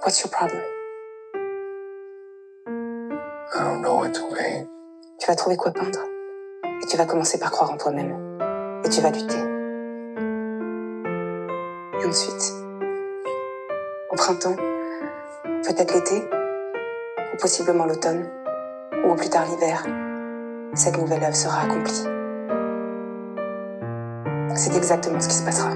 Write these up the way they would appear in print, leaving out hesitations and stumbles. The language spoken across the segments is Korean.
What's your problem? I don't know what to paint. Tu vas trouver quoi peindre. Et tu vas commencer par croire en toi-même. Et tu vas lutter. Et ensuite, au printemps, peut-être l'été, ou possiblement l'automne, ou au plus tard l'hiver, cette nouvelle œuvre sera accomplie. C'est exactement ce qui se passera.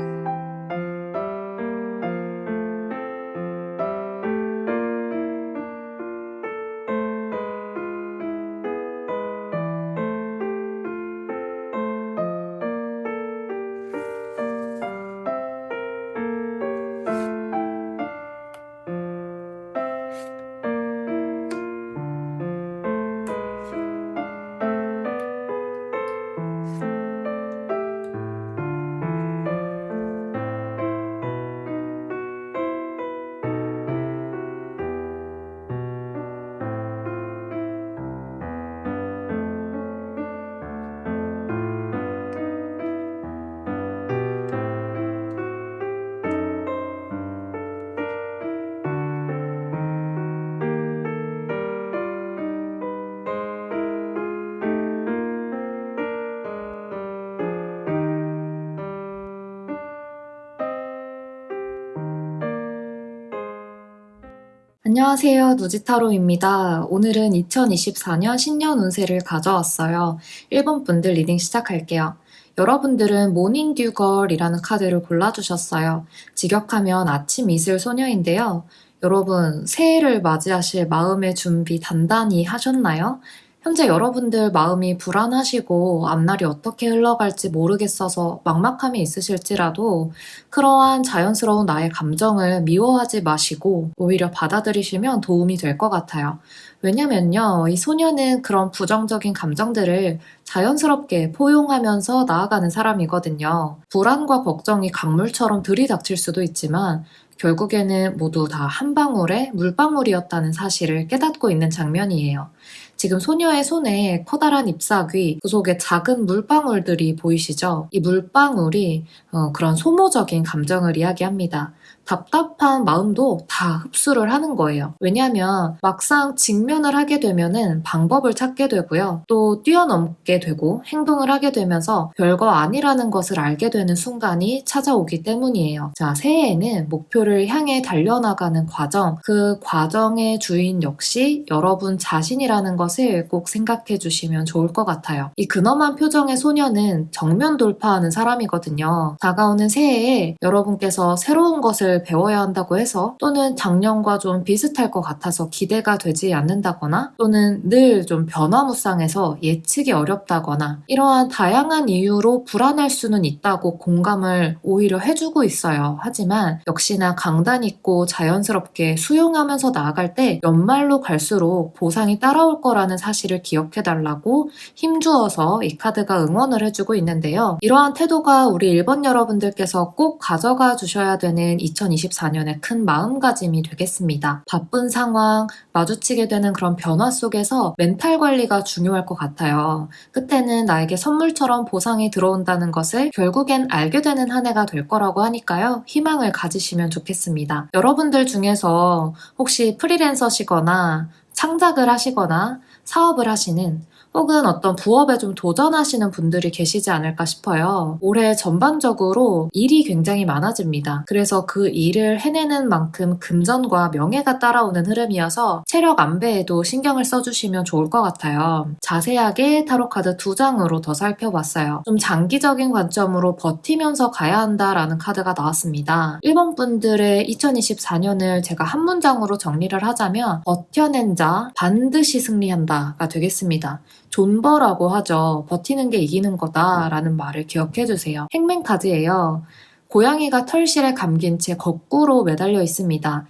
안녕하세요. 누지타로입니다. 오늘은 2024년 신년 운세를 가져왔어요. 1번 분들 리딩 시작할게요. 여러분들은 모닝듀걸이라는 카드를 골라주셨어요. 직역하면 아침 이슬 소녀인데요. 여러분, 새해를 맞이하실 마음의 준비 단단히 하셨나요? 현재 여러분들 마음이 불안하시고 앞날이 어떻게 흘러갈지 모르겠어서 막막함이 있으실지라도 그러한 자연스러운 나의 감정을 미워하지 마시고 오히려 받아들이시면 도움이 될 것 같아요. 왜냐면요, 이 소녀는 그런 부정적인 감정들을 자연스럽게 포용하면서 나아가는 사람이거든요. 불안과 걱정이 강물처럼 들이닥칠 수도 있지만 결국에는 모두 다 한 방울의 물방울이었다는 사실을 깨닫고 있는 장면이에요. 지금 소녀의 손에 커다란 잎사귀, 그 속에 작은 물방울들이 보이시죠? 이 물방울이 그런 소모적인 감정을 이야기합니다. 답답한 마음도 다 흡수를 하는 거예요. 왜냐하면 막상 직면을 하게 되면은 방법을 찾게 되고요. 또 뛰어넘게 되고 행동을 하게 되면서 별거 아니라는 것을 알게 되는 순간이 찾아오기 때문이에요. 자, 새해에는 목표를 향해 달려나가는 과정, 그 과정의 주인 역시 여러분 자신이라는 것을 꼭 생각해 주시면 좋을 것 같아요. 이 근엄한 표정의 소녀는 정면 돌파하는 사람이거든요. 다가오는 새해에 여러분께서 새로운 것을 배워야 한다고 해서 또는 작년과 좀 비슷할 것 같아서 기대가 되지 않는다거나 또는 늘 좀 변화무쌍해서 예측이 어렵다거나 이러한 다양한 이유로 불안할 수는 있다고 공감을 오히려 해주고 있어요. 하지만 역시나 강단 있고 자연스럽게 수용하면서 나아갈 때 연말로 갈수록 보상이 따라올 거라는 사실을 기억해달라고 힘주어서 이 카드가 응원을 해주고 있는데요. 이러한 태도가 우리 1번 여러분들께서 꼭 가져가 주셔야 되는 2024년의 큰 마음가짐이 되겠습니다. 바쁜 상황, 마주치게 되는 그런 변화 속에서 멘탈 관리가 중요할 것 같아요. 끝에는 나에게 선물처럼 보상이 들어온다는 것을 결국엔 알게 되는 한 해가 될 거라고 하니까요. 희망을 가지시면 좋겠습니다. 여러분들 중에서 혹시 프리랜서시거나 창작을 하시거나 사업을 하시는 혹은 어떤 부업에 좀 도전하시는 분들이 계시지 않을까 싶어요. 올해 전반적으로 일이 굉장히 많아집니다. 그래서 그 일을 해내는 만큼 금전과 명예가 따라오는 흐름이어서 체력 안배에도 신경을 써주시면 좋을 것 같아요. 자세하게 타로카드 2장으로 더 살펴봤어요. 좀 장기적인 관점으로 버티면서 가야 한다라는 카드가 나왔습니다. 1번 분들의 2024년을 제가 한 문장으로 정리를 하자면 버텨낸 자 반드시 승리한다가 되겠습니다. 존버라고 하죠. 버티는 게 이기는 거다 라는 말을 기억해 주세요. 행맨 카드예요. 고양이가 털실에 감긴 채 거꾸로 매달려 있습니다.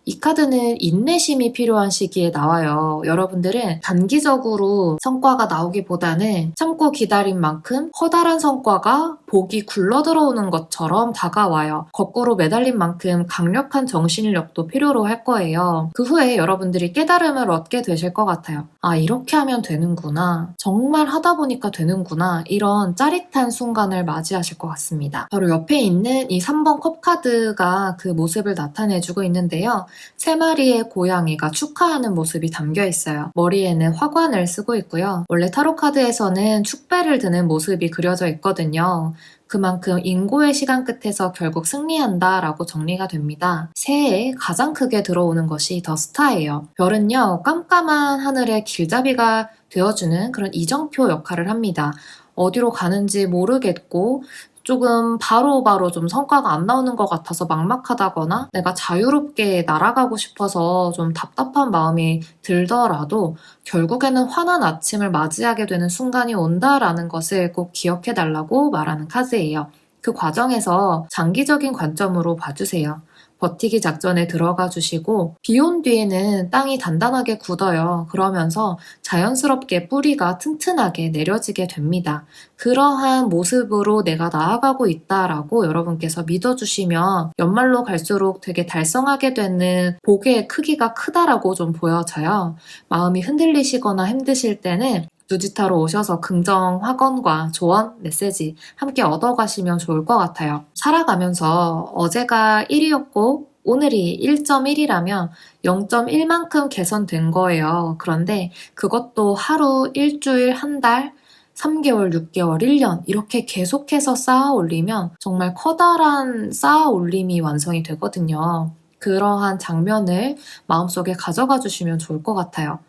이 카드는 인내심이 필요한 시기에 나와요. 여러분들은 단기적으로 성과가 나오기보다는 참고 기다린 만큼 커다란 성과가 복이 굴러 들어오는 것처럼 다가와요. 거꾸로 매달린 만큼 강력한 정신력도 필요로 할 거예요. 그 후에 여러분들이 깨달음을 얻게 되실 것 같아요. 아, 이렇게 하면 되는구나. 정말 하다 보니까 되는구나. 이런 짜릿한 순간을 맞이하실 것 같습니다. 바로 옆에 있는 이 3번 컵 카드가 그 모습을 나타내주고 있는데요. 3마리의 고양이가 축하하는 모습이 담겨 있어요. 머리에는 화관을 쓰고 있고요. 원래 타로 카드에서는 축배를 드는 모습이 그려져 있거든요. 그만큼 인고의 시간 끝에서 결국 승리한다 라고 정리가 됩니다. 새해에 가장 크게 들어오는 것이 더 스타예요. 별은요, 깜깜한 하늘의 길잡이가 되어주는 그런 이정표 역할을 합니다. 어디로 가는지 모르겠고 조금 바로바로 좀 성과가 안 나오는 것 같아서 막막하다거나 내가 자유롭게 날아가고 싶어서 좀 답답한 마음이 들더라도 결국에는 환한 아침을 맞이하게 되는 순간이 온다라는 것을 꼭 기억해달라고 말하는 카드예요. 그 과정에서 장기적인 관점으로 봐주세요. 버티기 작전에 들어가 주시고 비 온 뒤에는 땅이 단단하게 굳어요. 그러면서 자연스럽게 뿌리가 튼튼하게 내려지게 됩니다. 그러한 모습으로 내가 나아가고 있다라고 여러분께서 믿어주시면 연말로 갈수록 되게 달성하게 되는 복의 크기가 크다라고 좀 보여져요. 마음이 흔들리시거나 힘드실 때는 누지타로 오셔서 긍정 확언과 조언, 메시지 함께 얻어가시면 좋을 것 같아요. 살아가면서 어제가 1이었고 오늘이 1.1이라면 0.1만큼 개선된 거예요. 그런데 그것도 하루, 일주일, 한 달, 3개월, 6개월, 1년 이렇게 계속해서 쌓아 올리면 정말 커다란 쌓아 올림이 완성이 되거든요. 그러한 장면을 마음속에 가져가 주시면 좋을 것 같아요.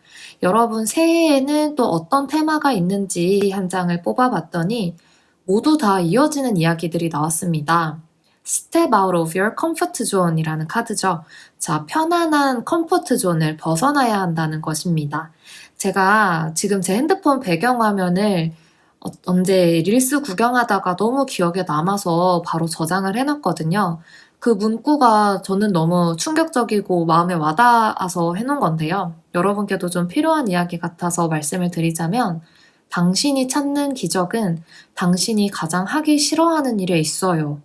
여러분 새해에는 또 어떤 테마가 있는지 한 장을 뽑아봤더니 모두 다 이어지는 이야기들이 나왔습니다. Step out of your comfort zone 이라는 카드죠. 자, 편안한 컴포트 존을 벗어나야 한다는 것입니다. 제가 지금 제 핸드폰 배경화면을 언제 릴스 구경하다가 너무 기억에 남아서 바로 저장을 해놨거든요. 그 문구가 저는 너무 충격적이고 마음에 와닿아서 해놓은 건데요. 여러분께도 좀 필요한 이야기 같아서 말씀을 드리자면 당신이 찾는 기적은 당신이 가장 하기 싫어하는 일에 있어요.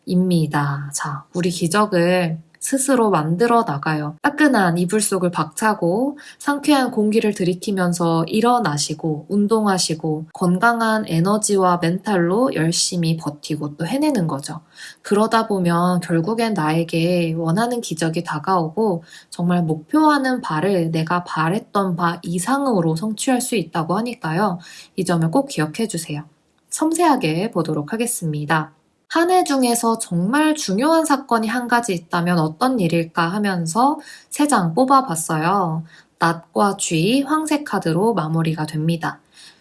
입니다. 자, 우리 기적을 스스로 만들어 나가요. 따끈한 이불 속을 박차고 상쾌한 공기를 들이키면서 일어나시고 운동하시고 건강한 에너지와 멘탈로 열심히 버티고 또 해내는 거죠. 그러다 보면 결국엔 나에게 원하는 기적이 다가오고 정말 목표하는 바를 내가 바랬던 바 이상으로 성취할 수 있다고 하니까요. 이 점을 꼭 기억해 주세요. 섬세하게 보도록 하겠습니다. 한 해 중에서 정말 중요한 사건이 한 가지 있다면 어떤 일일까 하면서 3장 뽑아봤어요. 낫과 쥐, 황색 카드로 마무리가 됩니다.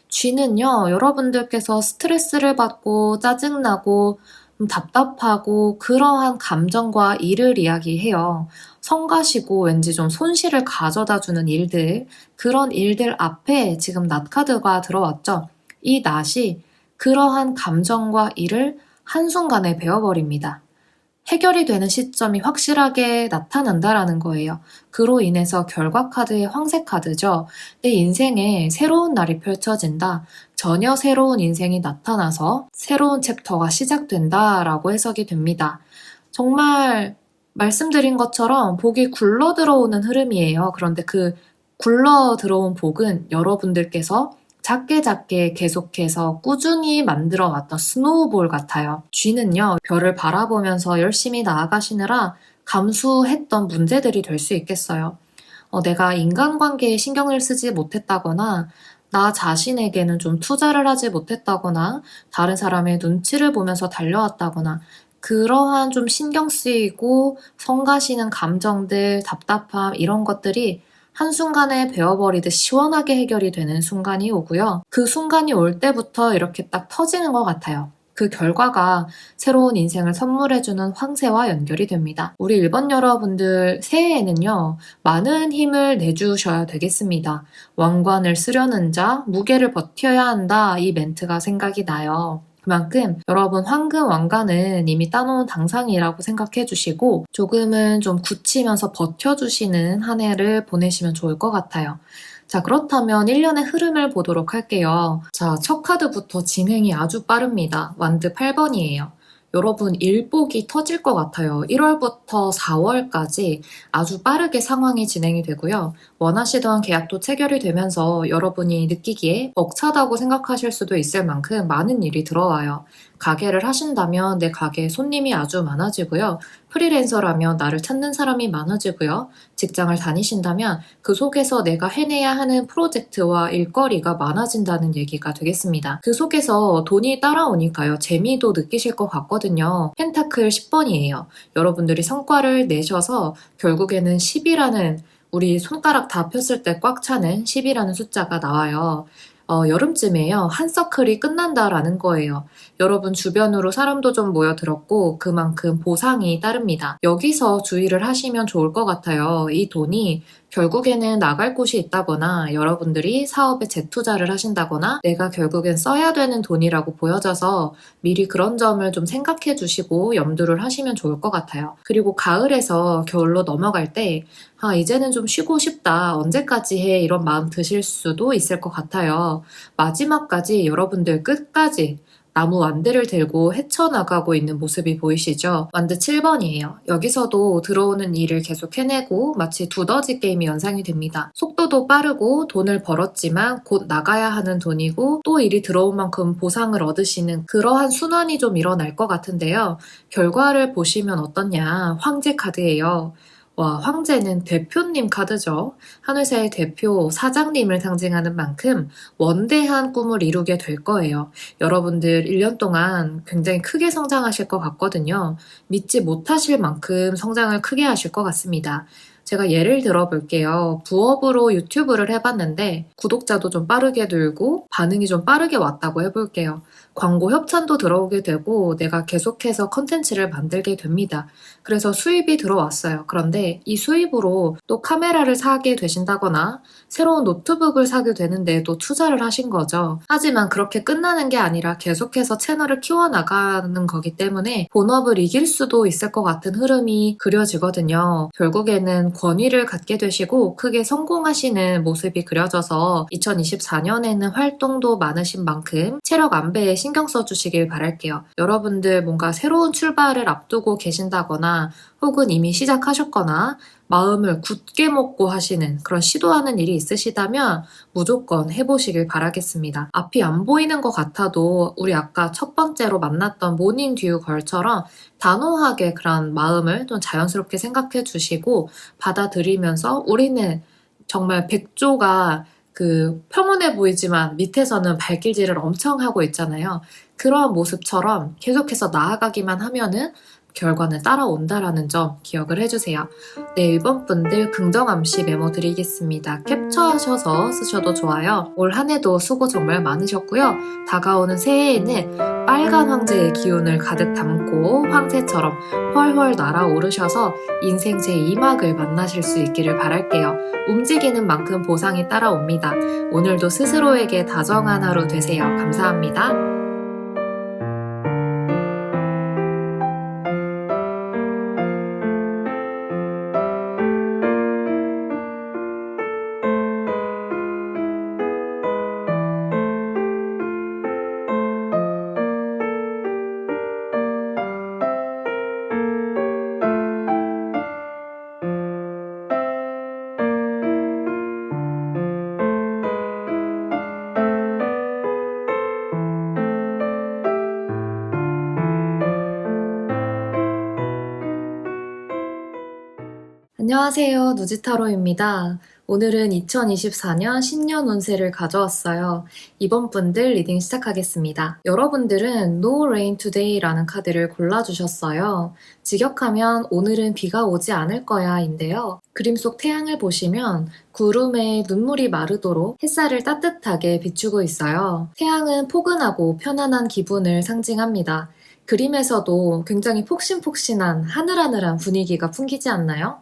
쥐는요, 여러분들께서 스트레스를 받고 짜증나고 답답하고 그러한 감정과 일을 이야기해요. 성가시고 왠지 좀 손실을 가져다주는 일들, 그런 일들 앞에 지금 낫 카드가 들어왔죠. 이 낫이 그러한 감정과 일을 한순간에 베어버립니다. 해결이 되는 시점이 확실하게 나타난다라는 거예요. 그로 인해서 결과 카드의 황색 카드죠. 내 인생에 새로운 날이 펼쳐진다. 전혀 새로운 인생이 나타나서 새로운 챕터가 시작된다라고 해석이 됩니다. 정말 말씀드린 것처럼 복이 굴러 들어오는 흐름이에요. 그런데 그 굴러 들어온 복은 여러분들께서 작게 계속해서 꾸준히 만들어왔던 스노우볼 같아요. 쥐는요, 별을 바라보면서 열심히 나아가시느라 감수했던 문제들이 될 수 있겠어요. 내가 인간관계에 신경을 쓰지 못했다거나 나 자신에게는 좀 투자를 하지 못했다거나 다른 사람의 눈치를 보면서 달려왔다거나 그러한 좀 신경 쓰이고 성가시는 감정들, 답답함 이런 것들이 한순간에 베어버리듯 시원하게 해결이 되는 순간이 오고요. 그 순간이 올 때부터 이렇게 딱 터지는 것 같아요. 그 결과가 새로운 인생을 선물해주는 황새와 연결이 됩니다. 우리 1번 여러분들 새해에는요. 많은 힘을 내주셔야 되겠습니다. 왕관을 쓰려는 자, 무게를 버텨야 한다 이 멘트가 생각이 나요. 그만큼 여러분 황금 왕관은 이미 따놓은 당상이라고 생각해 주시고 조금은 좀 굳히면서 버텨주시는 한 해를 보내시면 좋을 것 같아요. 자, 그렇다면 1년의 흐름을 보도록 할게요. 자, 첫 카드부터 진행이 아주 빠릅니다. 완드 8번이에요. 여러분 일복이 터질 것 같아요. 1월부터 4월까지 아주 빠르게 상황이 진행이 되고요. 원하시던 계약도 체결이 되면서 여러분이 느끼기에 벅차다고 생각하실 수도 있을 만큼 많은 일이 들어와요. 가게를 하신다면 내 가게에 손님이 아주 많아지고요. 프리랜서라면 나를 찾는 사람이 많아지고요. 직장을 다니신다면 그 속에서 내가 해내야 하는 프로젝트와 일거리가 많아진다는 얘기가 되겠습니다. 그 속에서 돈이 따라오니까요. 재미도 느끼실 것 같거든요. 펜타클 10번이에요. 여러분들이 성과를 내셔서 결국에는 10이라는 우리 손가락 다 폈을 때 꽉 차는 10이라는 숫자가 나와요. 여름쯤에요. 한 서클이 끝난다라는 거예요. 여러분 주변으로 사람도 좀 모여들었고 그만큼 보상이 따릅니다. 여기서 주의를 하시면 좋을 것 같아요. 이 돈이 결국에는 나갈 곳이 있다거나 여러분들이 사업에 재투자를 하신다거나 내가 결국엔 써야 되는 돈이라고 보여져서 미리 그런 점을 좀 생각해 주시고 염두를 하시면 좋을 것 같아요. 그리고 가을에서 겨울로 넘어갈 때 이제는 좀 쉬고 싶다. 언제까지 해? 이런 마음 드실 수도 있을 것 같아요. 마지막까지 여러분들 끝까지 나무 완드를 들고 헤쳐나가고 있는 모습이 보이시죠? 완드 7번이에요. 여기서도 들어오는 일을 계속 해내고 마치 두더지 게임이 연상이 됩니다. 속도도 빠르고 돈을 벌었지만 곧 나가야 하는 돈이고 또 일이 들어온 만큼 보상을 얻으시는 그러한 순환이 좀 일어날 것 같은데요. 결과를 보시면 어떻냐? 황제 카드예요. 와, 황제는 대표님 카드죠. 한 회사의 대표, 사장님을 상징하는 만큼 원대한 꿈을 이루게 될 거예요. 여러분들 1년 동안 굉장히 크게 성장하실 것 같거든요. 믿지 못하실 만큼 성장을 크게 하실 것 같습니다. 제가 예를 들어 볼게요. 부업으로 유튜브를 해봤는데 구독자도 좀 빠르게 늘고 반응이 좀 빠르게 왔다고 해볼게요. 광고 협찬도 들어오게 되고 내가 계속해서 컨텐츠를 만들게 됩니다. 그래서 수입이 들어왔어요. 그런데 이 수입으로 또 카메라를 사게 되신다거나 새로운 노트북을 사게 되는데도 투자를 하신 거죠. 하지만 그렇게 끝나는 게 아니라 계속해서 채널을 키워나가는 거기 때문에 본업을 이길 수도 있을 것 같은 흐름이 그려지거든요. 결국에는 권위를 갖게 되시고 크게 성공하시는 모습이 그려져서 2024년에는 활동도 많으신 만큼 체력 안배에 신경 써주시길 바랄게요. 여러분들 뭔가 새로운 출발을 앞두고 계신다거나 혹은 이미 시작하셨거나 마음을 굳게 먹고 하시는 그런 시도하는 일이 있으시다면 무조건 해보시길 바라겠습니다. 앞이 안 보이는 것 같아도 우리 아까 첫 번째로 만났던 모닝 듀 걸처럼 단호하게 그런 마음을 좀 자연스럽게 생각해 주시고 받아들이면서 우리는 정말 백조가 평온해 보이지만 밑에서는 발길질을 엄청 하고 있잖아요. 그러한 모습처럼 계속해서 나아가기만 하면은 결과는 따라온다라는 점 기억을 해주세요. 네, 1번 분들 긍정암시 메모 드리겠습니다. 캡처하셔서 쓰셔도 좋아요. 올 한 해도 수고 정말 많으셨고요. 다가오는 새해에는 빨간 황제의 기운을 가득 담고 황새처럼 훨훨 날아오르셔서 인생 제2막을 만나실 수 있기를 바랄게요. 움직이는 만큼 보상이 따라옵니다. 오늘도 스스로에게 다정한 하루 되세요. 감사합니다. 안녕하세요. 누지타로입니다. 오늘은 2024년 신년 운세를 가져왔어요. 이번 분들 리딩 시작하겠습니다. 여러분들은 No Rain Today라는 카드를 골라주셨어요. 직역하면 오늘은 비가 오지 않을 거야 인데요. 그림 속 태양을 보시면 구름에 눈물이 마르도록 햇살을 따뜻하게 비추고 있어요. 태양은 포근하고 편안한 기분을 상징합니다. 그림에서도 굉장히 폭신폭신한 하늘하늘한 분위기가 풍기지 않나요?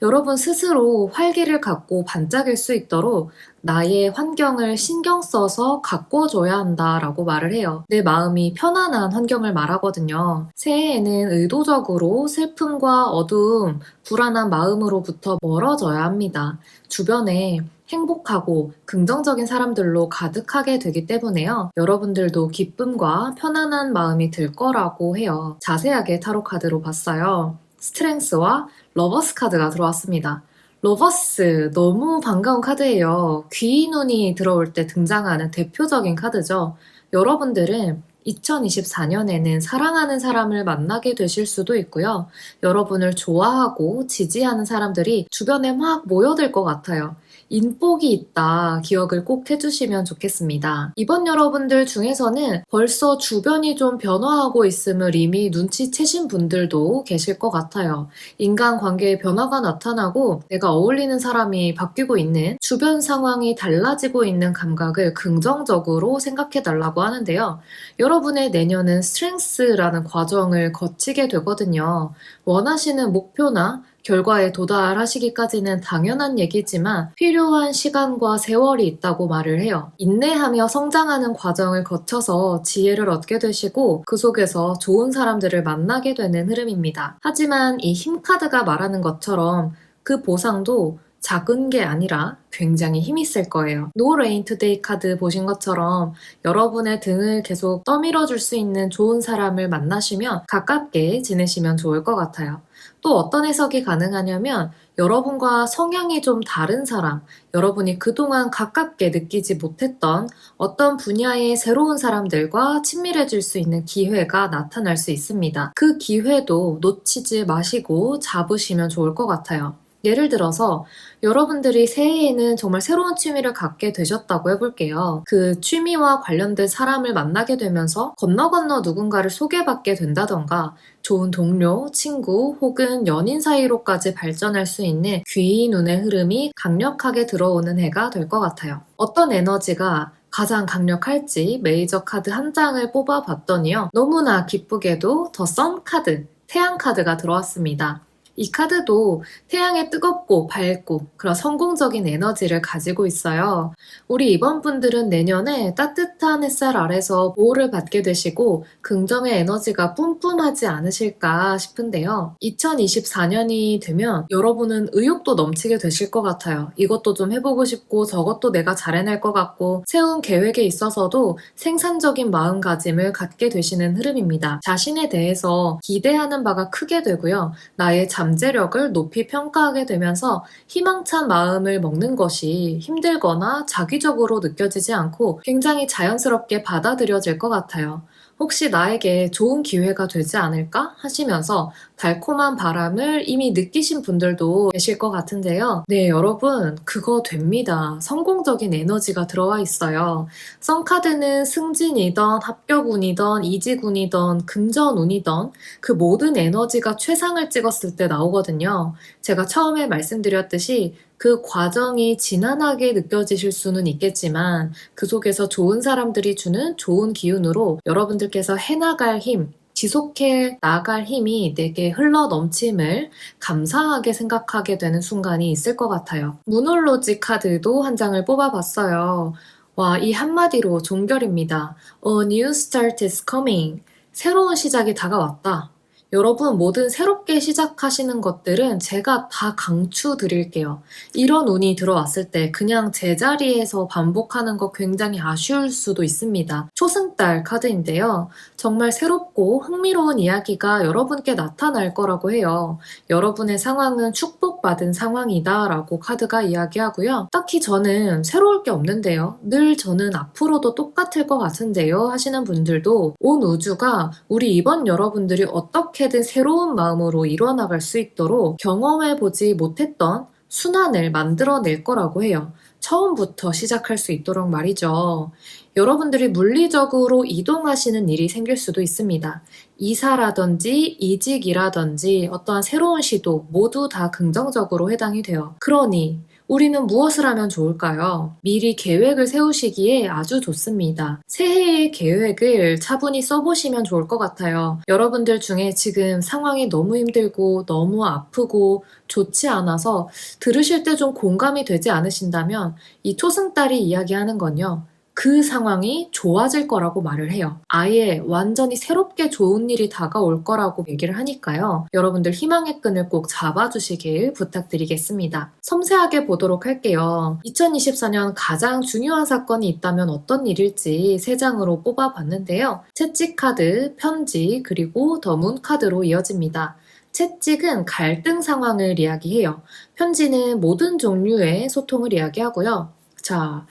여러분 스스로 활기를 갖고 반짝일 수 있도록 나의 환경을 신경 써서 가꿔줘야 한다라고 말을 해요. 내 마음이 편안한 환경을 말하거든요. 새해에는 의도적으로 슬픔과 어두움, 불안한 마음으로부터 멀어져야 합니다. 주변에 행복하고 긍정적인 사람들로 가득하게 되기 때문에요. 여러분들도 기쁨과 편안한 마음이 들 거라고 해요. 자세하게 타로 카드로 봤어요. 스트렝스와 러버스 카드가 들어왔습니다. 러버스 너무 반가운 카드예요. 귀 눈이 들어올 때 등장하는 대표적인 카드죠. 여러분들은 2024년에는 사랑하는 사람을 만나게 되실 수도 있고요. 여러분을 좋아하고 지지하는 사람들이 주변에 막 모여들 것 같아요. 인복이 있다 기억을 꼭 해주시면 좋겠습니다. 이번 여러분들 중에서는 벌써 주변이 좀 변화하고 있음을 이미 눈치채신 분들도 계실 것 같아요. 인간관계에 변화가 나타나고 내가 어울리는 사람이 바뀌고 있는, 주변 상황이 달라지고 있는 감각을 긍정적으로 생각해 달라고 하는데요. 여러분의 내년은 스트렝스라는 과정을 거치게 되거든요. 원하시는 목표나 결과에 도달하시기까지는 당연한 얘기지만 필요한 시간과 세월이 있다고 말을 해요. 인내하며 성장하는 과정을 거쳐서 지혜를 얻게 되시고 그 속에서 좋은 사람들을 만나게 되는 흐름입니다. 하지만 이 힘 카드가 말하는 것처럼 그 보상도 작은 게 아니라 굉장히 힘이 쓸 거예요. No Rain Today 카드 보신 것처럼 여러분의 등을 계속 떠밀어 줄 수 있는 좋은 사람을 만나시면 가깝게 지내시면 좋을 것 같아요. 또 어떤 해석이 가능하냐면 여러분과 성향이 좀 다른 사람, 여러분이 그동안 가깝게 느끼지 못했던 어떤 분야의 새로운 사람들과 친밀해질 수 있는 기회가 나타날 수 있습니다. 그 기회도 놓치지 마시고 잡으시면 좋을 것 같아요. 예를 들어서 여러분들이 새해에는 정말 새로운 취미를 갖게 되셨다고 해볼게요. 그 취미와 관련된 사람을 만나게 되면서 건너 누군가를 소개받게 된다던가 좋은 동료, 친구 혹은 연인 사이로까지 발전할 수 있는 귀 눈의 흐름이 강력하게 들어오는 해가 될 것 같아요. 어떤 에너지가 가장 강력할지 메이저 카드 한 장을 뽑아봤더니요. 너무나 기쁘게도 더 선 카드, 태양 카드가 들어왔습니다. 이 카드도 태양의 뜨겁고 밝고 그런 성공적인 에너지를 가지고 있어요. 우리 이번 분들은 내년에 따뜻한 햇살 아래서 보호를 받게 되시고 긍정의 에너지가 뿜뿜하지 않으실까 싶은데요. 2024년이 되면 여러분은 의욕도 넘치게 되실 것 같아요. 이것도 좀 해보고 싶고 저것도 내가 잘해낼 것 같고 세운 계획에 있어서도 생산적인 마음가짐을 갖게 되시는 흐름입니다. 자신에 대해서 기대하는 바가 크게 되고요. 나의 잠재력을 높이 평가하게 되면서 희망찬 마음을 먹는 것이 힘들거나 자기적으로 느껴지지 않고 굉장히 자연스럽게 받아들여질 것 같아요. 혹시 나에게 좋은 기회가 되지 않을까 하시면서 달콤한 바람을 이미 느끼신 분들도 계실 것 같은데요. 네, 여러분, 그거 됩니다. 성공적인 에너지가 들어와 있어요. 선카드는 승진이던 합격운이던 이직운이던 금전운이던 그 모든 에너지가 최상을 찍었을 때 나오거든요. 제가 처음에 말씀드렸듯이 그 과정이 지난하게 느껴지실 수는 있겠지만 그 속에서 좋은 사람들이 주는 좋은 기운으로 여러분들께서 해나갈 힘, 지속해 나갈 힘이 내게 흘러 넘침을 감사하게 생각하게 되는 순간이 있을 것 같아요. 무놀로지 카드도 한 장을 뽑아봤어요. 와, 이 한마디로 종결입니다. A new start is coming. 새로운 시작이 다가왔다. 여러분, 뭐든 새롭게 시작하시는 것들은 제가 다 강추 드릴게요. 이런 운이 들어왔을 때 그냥 제자리에서 반복하는 거 굉장히 아쉬울 수도 있습니다. 초승달 카드인데요. 정말 새롭고 흥미로운 이야기가 여러분께 나타날 거라고 해요. 여러분의 상황은 축복받은 상황이다 라고 카드가 이야기하고요. 딱히 저는 새로울 게 없는데요. 늘 저는 앞으로도 똑같을 것 같은데요 하시는 분들도 온 우주가 우리 이번 여러분들이 어떻게든 새로운 마음으로 일어나갈 수 있도록 경험해보지 못했던 순환을 만들어낼 거라고 해요. 처음부터 시작할 수 있도록 말이죠. 여러분들이 물리적으로 이동하시는 일이 생길 수도 있습니다. 이사라든지 이직이라든지 어떠한 새로운 시도 모두 다 긍정적으로 해당이 돼요. 그러니 우리는 무엇을 하면 좋을까요? 미리 계획을 세우시기에 아주 좋습니다. 새해의 계획을 차분히 써보시면 좋을 것 같아요. 여러분들 중에 지금 상황이 너무 힘들고 너무 아프고 좋지 않아서 들으실 때 좀 공감이 되지 않으신다면 이 초승달이 이야기하는 건요. 그 상황이 좋아질 거라고 말을 해요. 아예 완전히 새롭게 좋은 일이 다가올 거라고 얘기를 하니까요. 여러분들 희망의 끈을 꼭 잡아주시길 부탁드리겠습니다. 섬세하게 보도록 할게요. 2024년 가장 중요한 사건이 있다면 어떤 일일지 세 장으로 뽑아봤는데요. 채찍 카드, 편지, 그리고 더 문 카드로 이어집니다. 채찍은 갈등 상황을 이야기해요. 편지는 모든 종류의 소통을 이야기하고요. 자,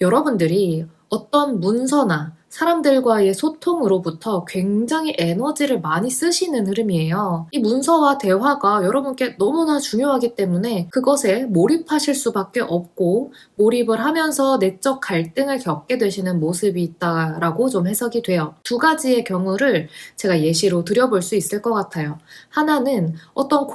여러분들이 어떤 문서나 사람들과의 소통으로부터 굉장히 에너지를 많이 쓰시는 흐름이에요. 이 문서와 대화가 여러분께 너무나 중요하기 때문에 그것에 몰입하실 수밖에 없고 몰입을 하면서 내적 갈등을 겪게 되시는 모습이 있다라고 좀 해석이 돼요. 두 가지의 경우를 제가 예시로 드려볼 수 있을 것 같아요. 하나는 어떤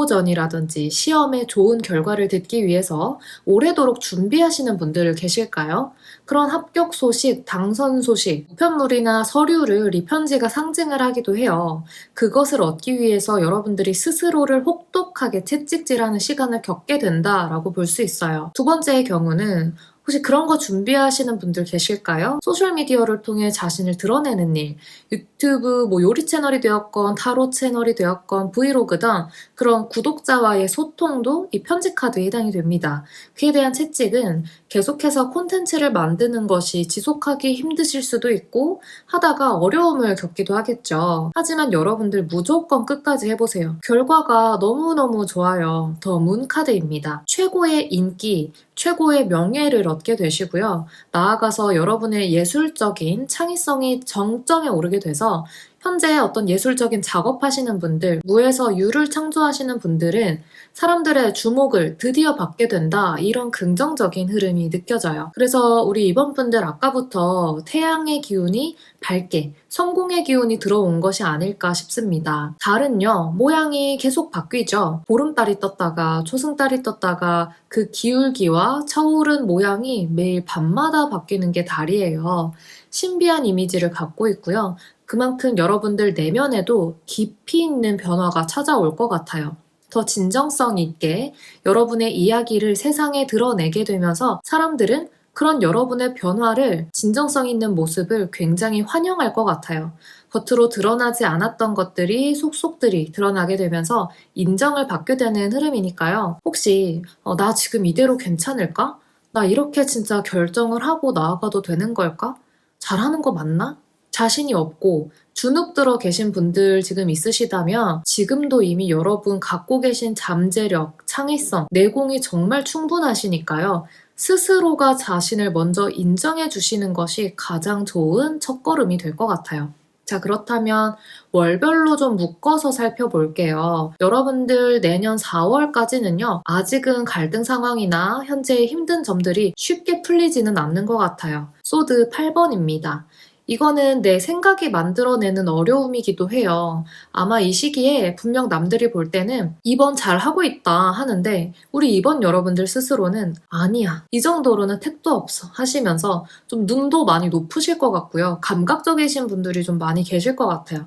공모전이라든지 시험에 좋은 결과를 듣기 위해서 오래도록 준비하시는 분들 계실까요? 그런 합격 소식, 당선 소식, 우편물이나 서류를 이 편지가 상징을 하기도 해요. 그것을 얻기 위해서 여러분들이 스스로를 혹독하게 채찍질하는 시간을 겪게 된다라고 볼 수 있어요. 두 번째의 경우는 혹시 그런 거 준비하시는 분들 계실까요? 소셜미디어를 통해 자신을 드러내는 일, 유튜브 요리 채널이 되었건 타로 채널이 되었건 브이로그 등 그런 구독자와의 소통도 이 편지 카드에 해당이 됩니다. 그에 대한 채찍은 계속해서 콘텐츠를 만드는 것이 지속하기 힘드실 수도 있고 하다가 어려움을 겪기도 하겠죠. 하지만 여러분들 무조건 끝까지 해보세요. 결과가 너무너무 좋아요. 더 문 카드입니다. 최고의 인기, 최고의 명예를 얻게 되시고요. 나아가서 여러분의 예술적인 창의성이 정점에 오르게 돼서 현재 어떤 예술적인 작업하시는 분들, 무에서 유를 창조하시는 분들은 사람들의 주목을 드디어 받게 된다. 이런 긍정적인 흐름이 느껴져요. 그래서 우리 이번 분들 아까부터 태양의 기운이 밝게 성공의 기운이 들어온 것이 아닐까 싶습니다. 달은요, 모양이 계속 바뀌죠. 보름달이 떴다가 초승달이 떴다가 그 기울기와 차오른 모양이 매일 밤마다 바뀌는 게 달이에요. 신비한 이미지를 갖고 있고요. 그만큼 여러분들 내면에도 깊이 있는 변화가 찾아올 것 같아요. 더 진정성 있게 여러분의 이야기를 세상에 드러내게 되면서 사람들은 그런 여러분의 변화를, 진정성 있는 모습을 굉장히 환영할 것 같아요. 겉으로 드러나지 않았던 것들이 속속들이 드러나게 되면서 인정을 받게 되는 흐름이니까요. 혹시 나 지금 이대로 괜찮을까? 나 이렇게 진짜 결정을 하고 나아가도 되는 걸까? 잘하는 거 맞나? 자신이 없고 주눅 들어 계신 분들 지금 있으시다면 지금도 이미 여러분 갖고 계신 잠재력, 창의성, 내공이 정말 충분하시니까요. 스스로가 자신을 먼저 인정해 주시는 것이 가장 좋은 첫걸음이 될 것 같아요. 자, 그렇다면 월별로 좀 묶어서 살펴볼게요. 여러분들 내년 4월까지는요, 아직은 갈등 상황이나 현재의 힘든 점들이 쉽게 풀리지는 않는 것 같아요. 소드 8번입니다. 이거는 내 생각이 만들어내는 어려움이기도 해요. 아마 이 시기에 분명 남들이 볼 때는 이번 잘하고 있다 하는데 우리 이번 여러분들 스스로는 아니야, 이 정도로는 택도 없어 하시면서 좀 눈도 많이 높으실 것 같고요. 감각적이신 분들이 좀 많이 계실 것 같아요.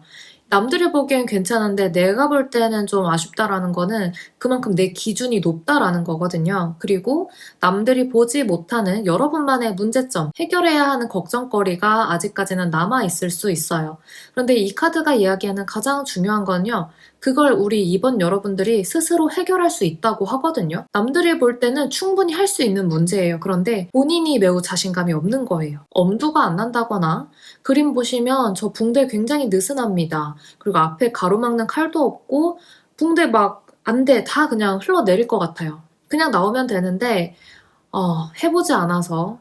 남들이 보기엔 괜찮은데 내가 볼 때는 좀 아쉽다라는 거는 그만큼 내 기준이 높다라는 거거든요. 그리고 남들이 보지 못하는 여러분만의 문제점, 해결해야 하는 걱정거리가 아직까지는 남아있을 수 있어요. 그런데 이 카드가 이야기하는 가장 중요한 건요. 그걸 우리 이번 여러분들이 스스로 해결할 수 있다고 하거든요. 남들이 볼 때는 충분히 할 수 있는 문제예요. 그런데 본인이 매우 자신감이 없는 거예요. 엄두가 안 난다거나 그림 보시면 저 붕대 굉장히 느슨합니다. 그리고 앞에 가로막는 칼도 없고 붕대 막 안 돼. 다 그냥 흘러내릴 것 같아요. 그냥 나오면 되는데 해보지 않아서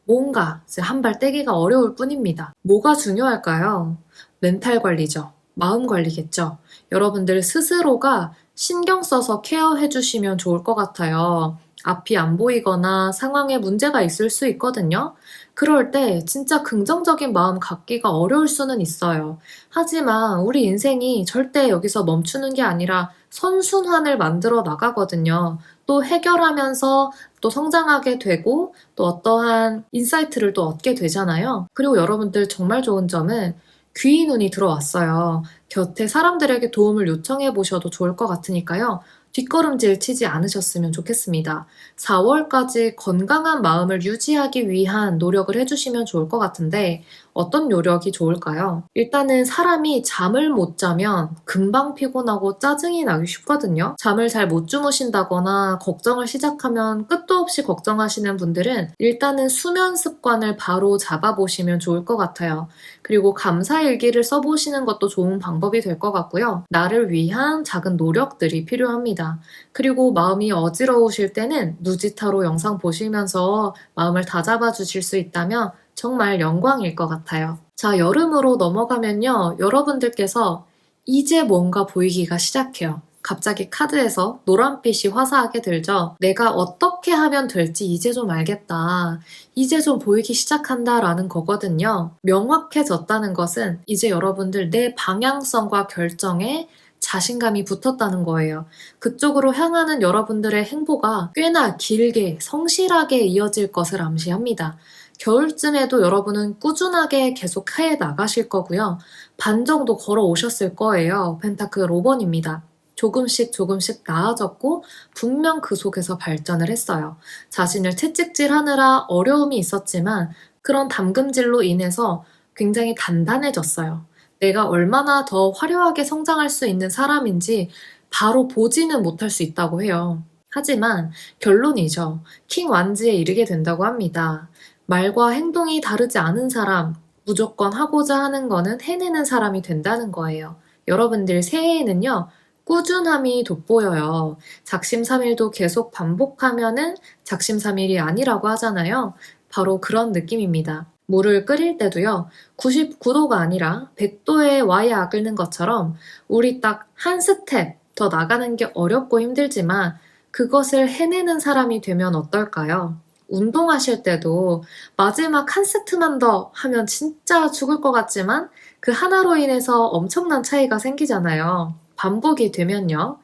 뭔가 한 발 떼기가 어려울 뿐입니다. 뭐가 중요할까요? 멘탈 관리죠. 마음 관리겠죠. 여러분들 스스로가 신경 써서 케어해 주시면 좋을 것 같아요. 앞이 안 보이거나 상황에 문제가 있을 수 있거든요. 그럴 때 진짜 긍정적인 마음 갖기가 어려울 수는 있어요. 하지만 우리 인생이 절대 여기서 멈추는 게 아니라 선순환을 만들어 나가거든요. 또 해결하면서 또 성장하게 되고 또 어떠한 인사이트를 또 얻게 되잖아요. 그리고 여러분들 정말 좋은 점은 귀인 운이 들어왔어요. 곁에 사람들에게 도움을 요청해 보셔도 좋을 것 같으니까요. 뒷걸음질 치지 않으셨으면 좋겠습니다. 4월까지 건강한 마음을 유지하기 위한 노력을 해주시면 좋을 것 같은데 어떤 노력이 좋을까요? 일단은 사람이 잠을 못 자면 금방 피곤하고 짜증이 나기 쉽거든요. 잠을 잘 못 주무신다거나 걱정을 시작하면 끝도 없이 걱정하시는 분들은 일단은 수면 습관을 바로 잡아보시면 좋을 것 같아요. 그리고 감사일기를 써보시는 것도 좋은 방법이 될 것 같고요. 나를 위한 작은 노력들이 필요합니다. 그리고 마음이 어지러우실 때는 누지타로 영상 보시면서 마음을 다잡아 주실 수 있다면 정말 영광일 것 같아요. 자, 여름으로 넘어가면요. 여러분들께서 이제 뭔가 보이기가 시작해요. 갑자기 카드에서 노란빛이 화사하게 들죠. 내가 어떻게 하면 될지 이제 좀 알겠다. 이제 좀 보이기 시작한다 라는 거거든요. 명확해졌다는 것은 이제 여러분들 내 방향성과 결정에 자신감이 붙었다는 거예요. 그쪽으로 향하는 여러분들의 행보가 꽤나 길게 성실하게 이어질 것을 암시합니다. 겨울쯤에도 여러분은 꾸준하게 계속 해 나가실 거고요. 반 정도 걸어 오셨을 거예요. 펜타클 5번입니다. 조금씩 나아졌고 분명 그 속에서 발전을 했어요. 자신을 채찍질하느라 어려움이 있었지만 그런 담금질로 인해서 굉장히 단단해졌어요. 내가 얼마나 더 화려하게 성장할 수 있는 사람인지 바로 보지는 못할 수 있다고 해요. 하지만 결론이죠. 킹 완즈에 이르게 된다고 합니다. 말과 행동이 다르지 않은 사람, 무조건 하고자 하는 거는 해내는 사람이 된다는 거예요. 여러분들 새해에는요, 꾸준함이 돋보여요. 작심삼일도 계속 반복하면은 작심삼일이 아니라고 하잖아요. 바로 그런 느낌입니다. 물을 끓일 때도요, 99도가 아니라 100도에 와야 끓는 것처럼 우리 딱 한 스텝 더 나가는 게 어렵고 힘들지만 그것을 해내는 사람이 되면 어떨까요? 운동하실 때도 마지막 한 세트만 더 하면 진짜 죽을 것 같지만 그 하나로 인해서 엄청난 차이가 생기잖아요. 반복이 되면요.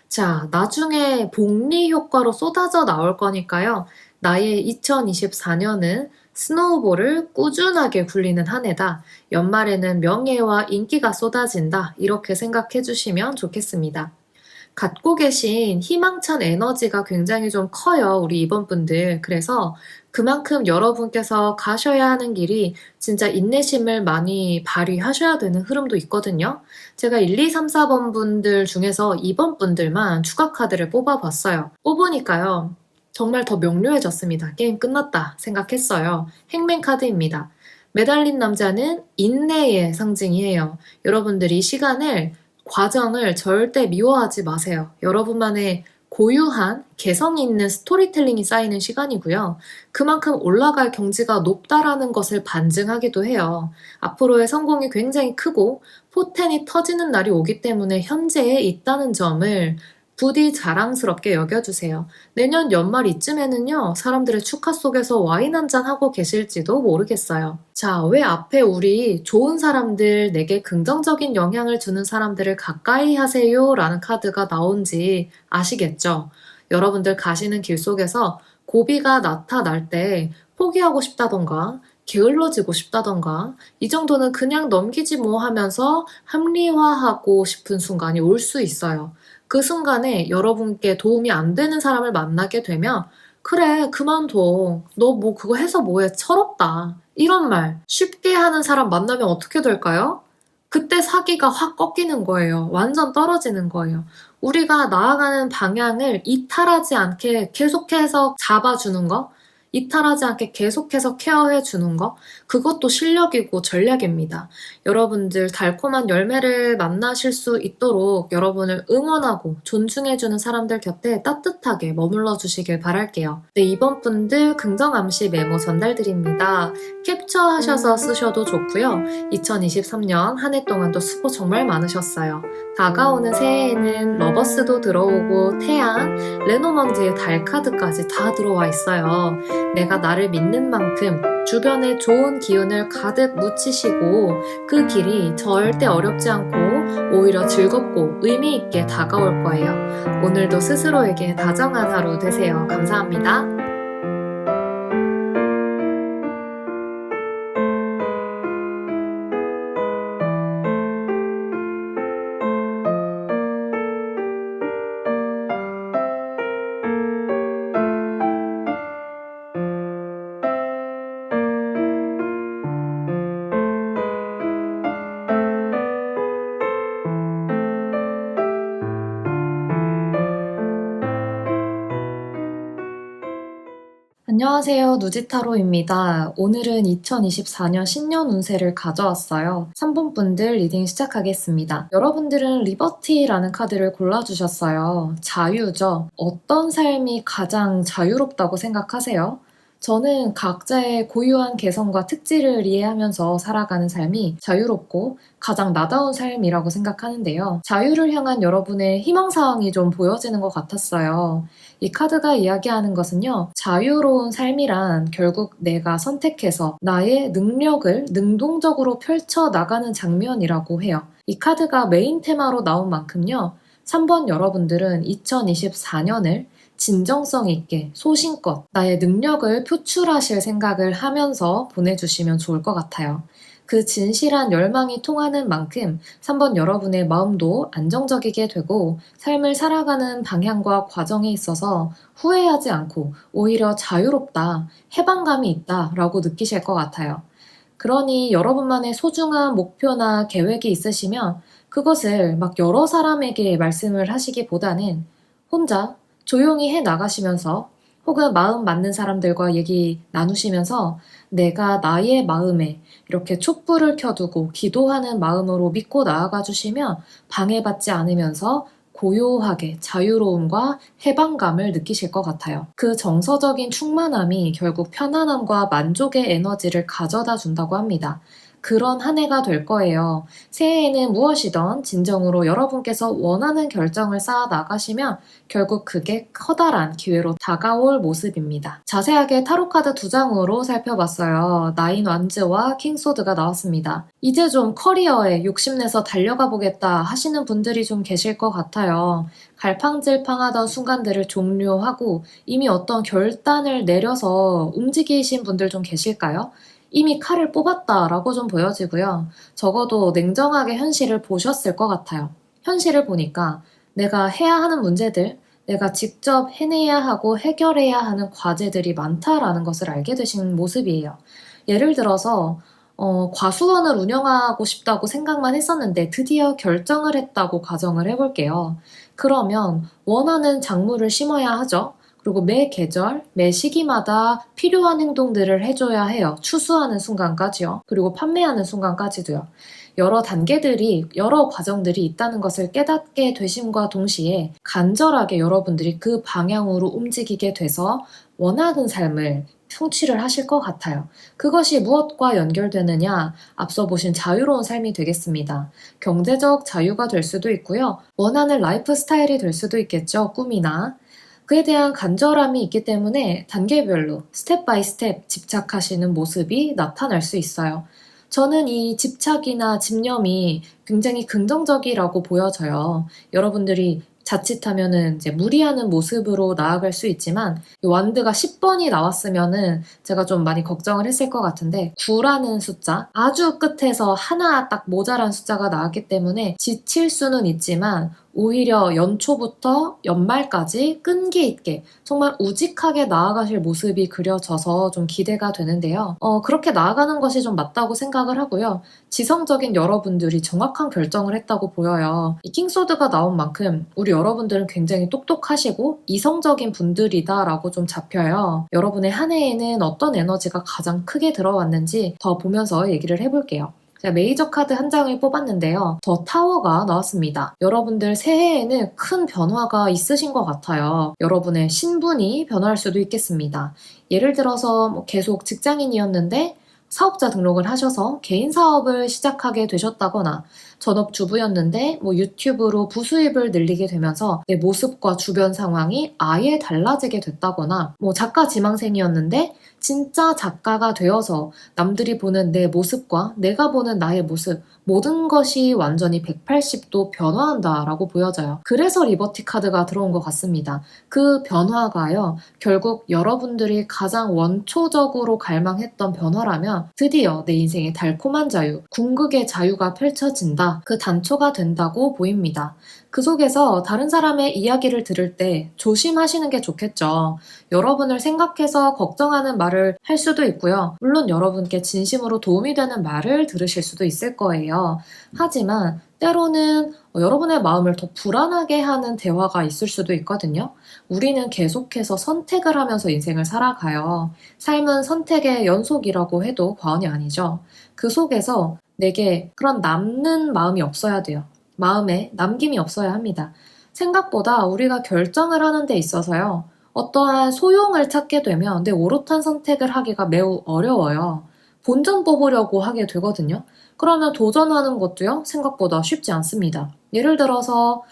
자, 나중에 복리 효과로 쏟아져 나올 거니까요. 나의 2024년은 스노우볼을 꾸준하게 굴리는 한 해다. 연말에는 명예와 인기가 쏟아진다. 이렇게 생각해 주시면 좋겠습니다. 갖고 계신 희망찬 에너지가 굉장히 좀 커요, 우리 이번 분들. 그래서 그만큼 여러분께서 가셔야 하는 길이 진짜 인내심을 많이 발휘하셔야 되는 흐름도 있거든요. 제가 1, 2, 3, 4번 분들 중에서 이번 분들만 추가 카드를 뽑아봤어요. 뽑으니까요. 정말 더 명료해졌습니다. 게임 끝났다 생각했어요. 행맨 카드입니다. 매달린 남자는 인내의 상징이에요. 여러분들이 시간을 과정을 절대 미워하지 마세요. 여러분만의 고유한 개성 있는 스토리텔링이 쌓이는 시간이고요. 그만큼 올라갈 경지가 높다라는 것을 반증하기도 해요. 앞으로의 성공이 굉장히 크고 포텐이 터지는 날이 오기 때문에 현재에 있다는 점을 부디 자랑스럽게 여겨주세요. 내년 연말 이쯤에는요, 사람들의 축하 속에서 와인 한잔 하고 계실지도 모르겠어요. 자, 왜 앞에 우리 좋은 사람들, 내게 긍정적인 영향을 주는 사람들을 가까이 하세요 라는 카드가 나온지 아시겠죠? 여러분들 가시는 길 속에서 고비가 나타날 때 포기하고 싶다던가 게을러지고 싶다던가 이 정도는 그냥 넘기지 뭐 하면서 합리화하고 싶은 순간이 올 수 있어요. 그 순간에 여러분께 도움이 안 되는 사람을 만나게 되면 그래 그만둬 너 뭐 그거 해서 뭐해 철없다 이런 말 쉽게 하는 사람 만나면 어떻게 될까요? 그때 사기가 확 꺾이는 거예요. 완전 떨어지는 거예요. 우리가 나아가는 방향을 이탈하지 않게 계속해서 잡아주는 거 이탈하지 않게 계속해서 케어해 주는 거, 그것도 실력이고 전략입니다. 여러분들 달콤한 열매를 만나실 수 있도록 여러분을 응원하고 존중해주는 사람들 곁에 따뜻하게 머물러 주시길 바랄게요. 네, 이번 분들 긍정암시 메모 전달드립니다. 캡처하셔서 쓰셔도 좋고요. 2023년 한 해 동안도 수고 정말 많으셨어요. 다가오는 새해에는 러버스도 들어오고 태양, 레노먼드의 달 카드까지 다 들어와 있어요. 내가 나를 믿는 만큼 주변에 좋은 기운을 가득 묻히시고 그 길이 절대 어렵지 않고 오히려 즐겁고 의미 있게 다가올 거예요. 오늘도 스스로에게 다정한 하루 되세요. 감사합니다. 안녕하세요. 누지타로입니다. 오늘은 2024년 신년 운세를 가져왔어요. 3번 분들 리딩 시작하겠습니다. 여러분들은 리버티라는 카드를 골라주셨어요. 자유죠. 어떤 삶이 가장 자유롭다고 생각하세요? 저는 각자의 고유한 개성과 특질을 이해하면서 살아가는 삶이 자유롭고 가장 나다운 삶이라고 생각하는데요. 자유를 향한 여러분의 희망사항이 좀 보여지는 것 같았어요. 이 카드가 이야기하는 것은요. 자유로운 삶이란 결국 내가 선택해서 나의 능력을 능동적으로 펼쳐나가는 장면이라고 해요. 이 카드가 메인 테마로 나온 만큼요. 3번 여러분들은 2024년을 진정성 있게 소신껏 나의 능력을 표출하실 생각을 하면서 보내주시면 좋을 것 같아요. 그 진실한 열망이 통하는 만큼 3번 여러분의 마음도 안정적이게 되고 삶을 살아가는 방향과 과정에 있어서 후회하지 않고 오히려 자유롭다, 해방감이 있다 라고 느끼실 것 같아요. 그러니 여러분만의 소중한 목표나 계획이 있으시면 그것을 막 여러 사람에게 말씀을 하시기보다는 혼자 조용히 해 나가시면서 혹은 마음 맞는 사람들과 얘기 나누시면서 내가 나의 마음에 이렇게 촛불을 켜두고 기도하는 마음으로 믿고 나아가 주시면 방해받지 않으면서 고요하게 자유로움과 해방감을 느끼실 것 같아요. 그 정서적인 충만함이 결국 편안함과 만족의 에너지를 가져다 준다고 합니다. 그런 한 해가 될 거예요. 새해에는 무엇이든 진정으로 여러분께서 원하는 결정을 쌓아 나가시면 결국 그게 커다란 기회로 다가올 모습입니다. 자세하게 타로카드 2장으로 살펴봤어요. 나인 완즈와 킹소드가 나왔습니다. 이제 좀 커리어에 욕심내서 달려가 보겠다 하시는 분들이 좀 계실 것 같아요. 갈팡질팡하던 순간들을 종료하고 이미 어떤 결단을 내려서 움직이신 분들 좀 계실까요? 이미 칼을 뽑았다라고 좀 보여지고요. 적어도 냉정하게 현실을 보셨을 것 같아요. 현실을 보니까 내가 해야 하는 문제들, 내가 직접 해내야 하고 해결해야 하는 과제들이 많다라는 것을 알게 되신 모습이에요. 예를 들어서 과수원을 운영하고 싶다고 생각만 했었는데 드디어 결정을 했다고 가정을 해볼게요. 그러면 원하는 작물을 심어야 하죠. 그리고 매 계절, 매 시기마다 필요한 행동들을 해줘야 해요. 추수하는 순간까지요. 그리고 판매하는 순간까지도요. 여러 단계들이, 여러 과정들이 있다는 것을 깨닫게 되심과 동시에 간절하게 여러분들이 그 방향으로 움직이게 돼서 원하는 삶을 성취를 하실 것 같아요. 그것이 무엇과 연결되느냐? 앞서 보신 자유로운 삶이 되겠습니다. 경제적 자유가 될 수도 있고요. 원하는 라이프 스타일이 될 수도 있겠죠. 꿈이나. 그에 대한 간절함이 있기 때문에 단계별로 스텝 바이 스텝 집착하시는 모습이 나타날 수 있어요. 저는 이 집착이나 집념이 굉장히 긍정적이라고 보여져요. 여러분들이 자칫하면은 이제 무리하는 모습으로 나아갈 수 있지만 이 완드가 10번이 나왔으면은 제가 좀 많이 걱정을 했을 것 같은데 9라는 숫자, 아주 끝에서 하나 딱 모자란 숫자가 나왔기 때문에 지칠 수는 있지만 오히려 연초부터 연말까지 끈기 있게 정말 우직하게 나아가실 모습이 그려져서 좀 기대가 되는데요. 그렇게 나아가는 것이 좀 맞다고 생각을 하고요. 지성적인 여러분들이 정확한 결정을 했다고 보여요. 이 킹소드가 나온 만큼 우리 여러분들은 굉장히 똑똑하시고 이성적인 분들이다라고 좀 잡혀요. 여러분의 한 해에는 어떤 에너지가 가장 크게 들어왔는지 더 보면서 얘기를 해볼게요. 제가 메이저 카드 한 장을 뽑았는데요. 더 타워가 나왔습니다. 여러분들 새해에는 큰 변화가 있으신 것 같아요. 여러분의 신분이 변화할 수도 있겠습니다. 예를 들어서 계속 직장인이었는데 사업자 등록을 하셔서 개인 사업을 시작하게 되셨다거나 전업주부였는데 유튜브로 부수입을 늘리게 되면서 내 모습과 주변 상황이 아예 달라지게 됐다거나 작가 지망생이었는데 진짜 작가가 되어서 남들이 보는 내 모습과 내가 보는 나의 모습 모든 것이 완전히 180도 변화한다라고 보여져요. 그래서 리버티 카드가 들어온 것 같습니다. 그 변화가요. 결국 여러분들이 가장 원초적으로 갈망했던 변화라면 드디어 내 인생의 달콤한 자유, 궁극의 자유가 펼쳐진다. 그 단초가 된다고 보입니다. 그 속에서 다른 사람의 이야기를 들을 때 조심하시는 게 좋겠죠. 여러분을 생각해서 걱정하는 말을 할 수도 있고요. 물론 여러분께 진심으로 도움이 되는 말을 들으실 수도 있을 거예요. 하지만 때로는 여러분의 마음을 더 불안하게 하는 대화가 있을 수도 있거든요. 우리는 계속해서 선택을 하면서 인생을 살아가요. 삶은 선택의 연속이라고 해도 과언이 아니죠. 그 속에서 내게 그런 남는 마음이 없어야 돼요. 마음에 남김이 없어야 합니다. 생각보다 우리가 결정을 하는 데 있어서요. 어떠한 소용을 찾게 되면 내 오롯한 선택을 하기가 매우 어려워요. 본전 뽑으려고 하게 되거든요. 그러면 도전하는 것도요. 생각보다 쉽지 않습니다. 예를 들어서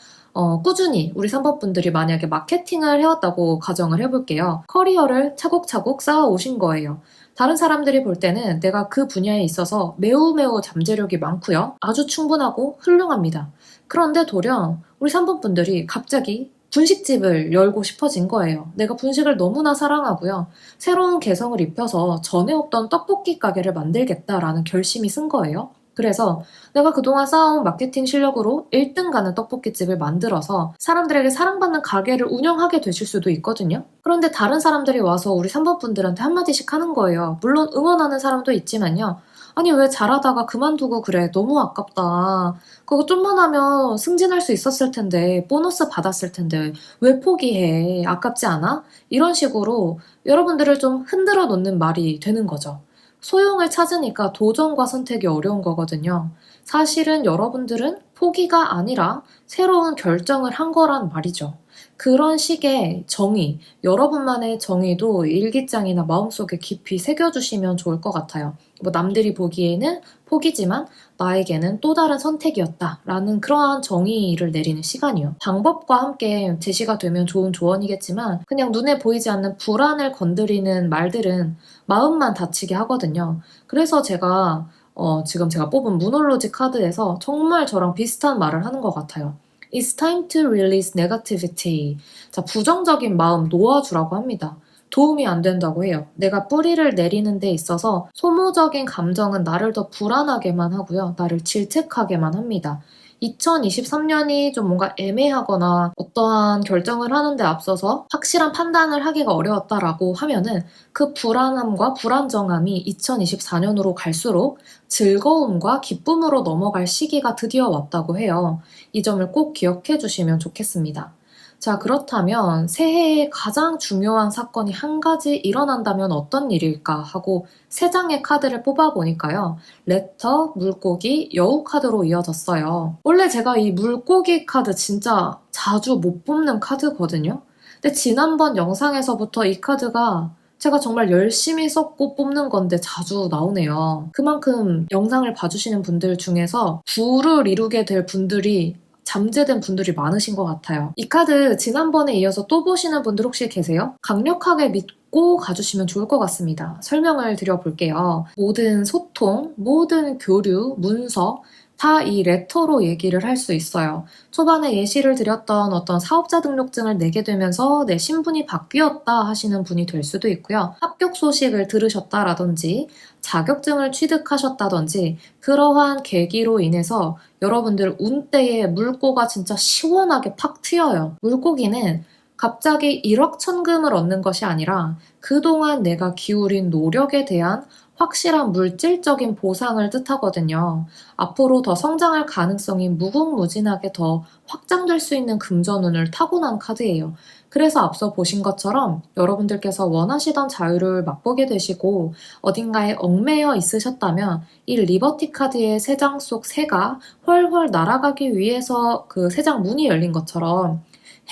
꾸준히 우리 3번 분들이 만약에 마케팅을 해왔다고 가정을 해볼게요. 커리어를 차곡차곡 쌓아오신 거예요. 다른 사람들이 볼 때는 내가 그 분야에 있어서 매우 잠재력이 많고요. 아주 충분하고 훌륭합니다. 그런데 돌연 우리 3번 분들이 갑자기 분식집을 열고 싶어진 거예요. 내가 분식을 너무나 사랑하고요. 새로운 개성을 입혀서 전에 없던 떡볶이 가게를 만들겠다라는 결심이 쓴 거예요. 그래서 내가 그동안 쌓아온 마케팅 실력으로 1등 가는 떡볶이집을 만들어서 사람들에게 사랑받는 가게를 운영하게 되실 수도 있거든요. 그런데 다른 사람들이 와서 우리 3번 분들한테 한마디씩 하는 거예요. 물론 응원하는 사람도 있지만요. 아니 왜 잘하다가 그만두고 그래 너무 아깝다. 그거 좀만 하면 승진할 수 있었을 텐데 보너스 받았을 텐데 왜 포기해 아깝지 않아? 이런 식으로 여러분들을 좀 흔들어 놓는 말이 되는 거죠. 소용을 찾으니까 도전과 선택이 어려운 거거든요. 사실은 여러분들은 포기가 아니라 새로운 결정을 한 거란 말이죠. 그런 식의 정의, 여러분만의 정의도 일기장이나 마음속에 깊이 새겨주시면 좋을 것 같아요. 남들이 보기에는 포기지만 나에게는 또 다른 선택이었다라는 그러한 정의를 내리는 시간이요. 방법과 함께 제시가 되면 좋은 조언이겠지만 그냥 눈에 보이지 않는 불안을 건드리는 말들은 마음만 다치게 하거든요. 그래서 지금 제가 뽑은 무놀로지 카드에서 정말 저랑 비슷한 말을 하는 것 같아요. It's time to release negativity. 자, 부정적인 마음 놓아주라고 합니다. 도움이 안 된다고 해요. 내가 뿌리를 내리는 데 있어서 소모적인 감정은 나를 더 불안하게만 하고요. 나를 질책하게만 합니다. 2023년이 좀 뭔가 애매하거나 어떠한 결정을 하는데 앞서서 확실한 판단을 하기가 어려웠다라고 하면은 그 불안함과 불안정함이 2024년으로 갈수록 즐거움과 기쁨으로 넘어갈 시기가 드디어 왔다고 해요. 이 점을 꼭 기억해 주시면 좋겠습니다. 자, 그렇다면 새해에 가장 중요한 사건이 한 가지 일어난다면 어떤 일일까 하고 3장의 카드를 뽑아보니까요. 레터, 물고기, 여우 카드로 이어졌어요. 원래 제가 이 물고기 카드 진짜 자주 못 뽑는 카드거든요. 근데 지난번 영상에서부터 이 카드가 제가 정말 열심히 썼고 뽑는 건데 자주 나오네요. 그만큼 영상을 봐주시는 분들 중에서 부를 이루게 될 분들이 잠재된 분들이 많으신 것 같아요. 이 카드 지난번에 이어서 또 보시는 분들 혹시 계세요? 강력하게 믿고 가주시면 좋을 것 같습니다. 설명을 드려볼게요. 모든 소통, 모든 교류, 문서 다 이 레터로 얘기를 할 수 있어요. 초반에 예시를 드렸던 어떤 사업자 등록증을 내게 되면서 내 신분이 바뀌었다 하시는 분이 될 수도 있고요. 합격 소식을 들으셨다라든지 자격증을 취득하셨다든지 그러한 계기로 인해서 여러분들 운대에 물꼬가 진짜 시원하게 팍 튀어요. 물고기는 갑자기 일확천금을 얻는 것이 아니라 그동안 내가 기울인 노력에 대한 확실한 물질적인 보상을 뜻하거든요. 앞으로 더 성장할 가능성이 무궁무진하게 더 확장될 수 있는 금전운을 타고난 카드예요. 그래서 앞서 보신 것처럼 여러분들께서 원하시던 자유를 맛보게 되시고 어딘가에 얽매여 있으셨다면 이 리버티 카드의 세 장 속 새가 훨훨 날아가기 위해서 그 세 장 문이 열린 것처럼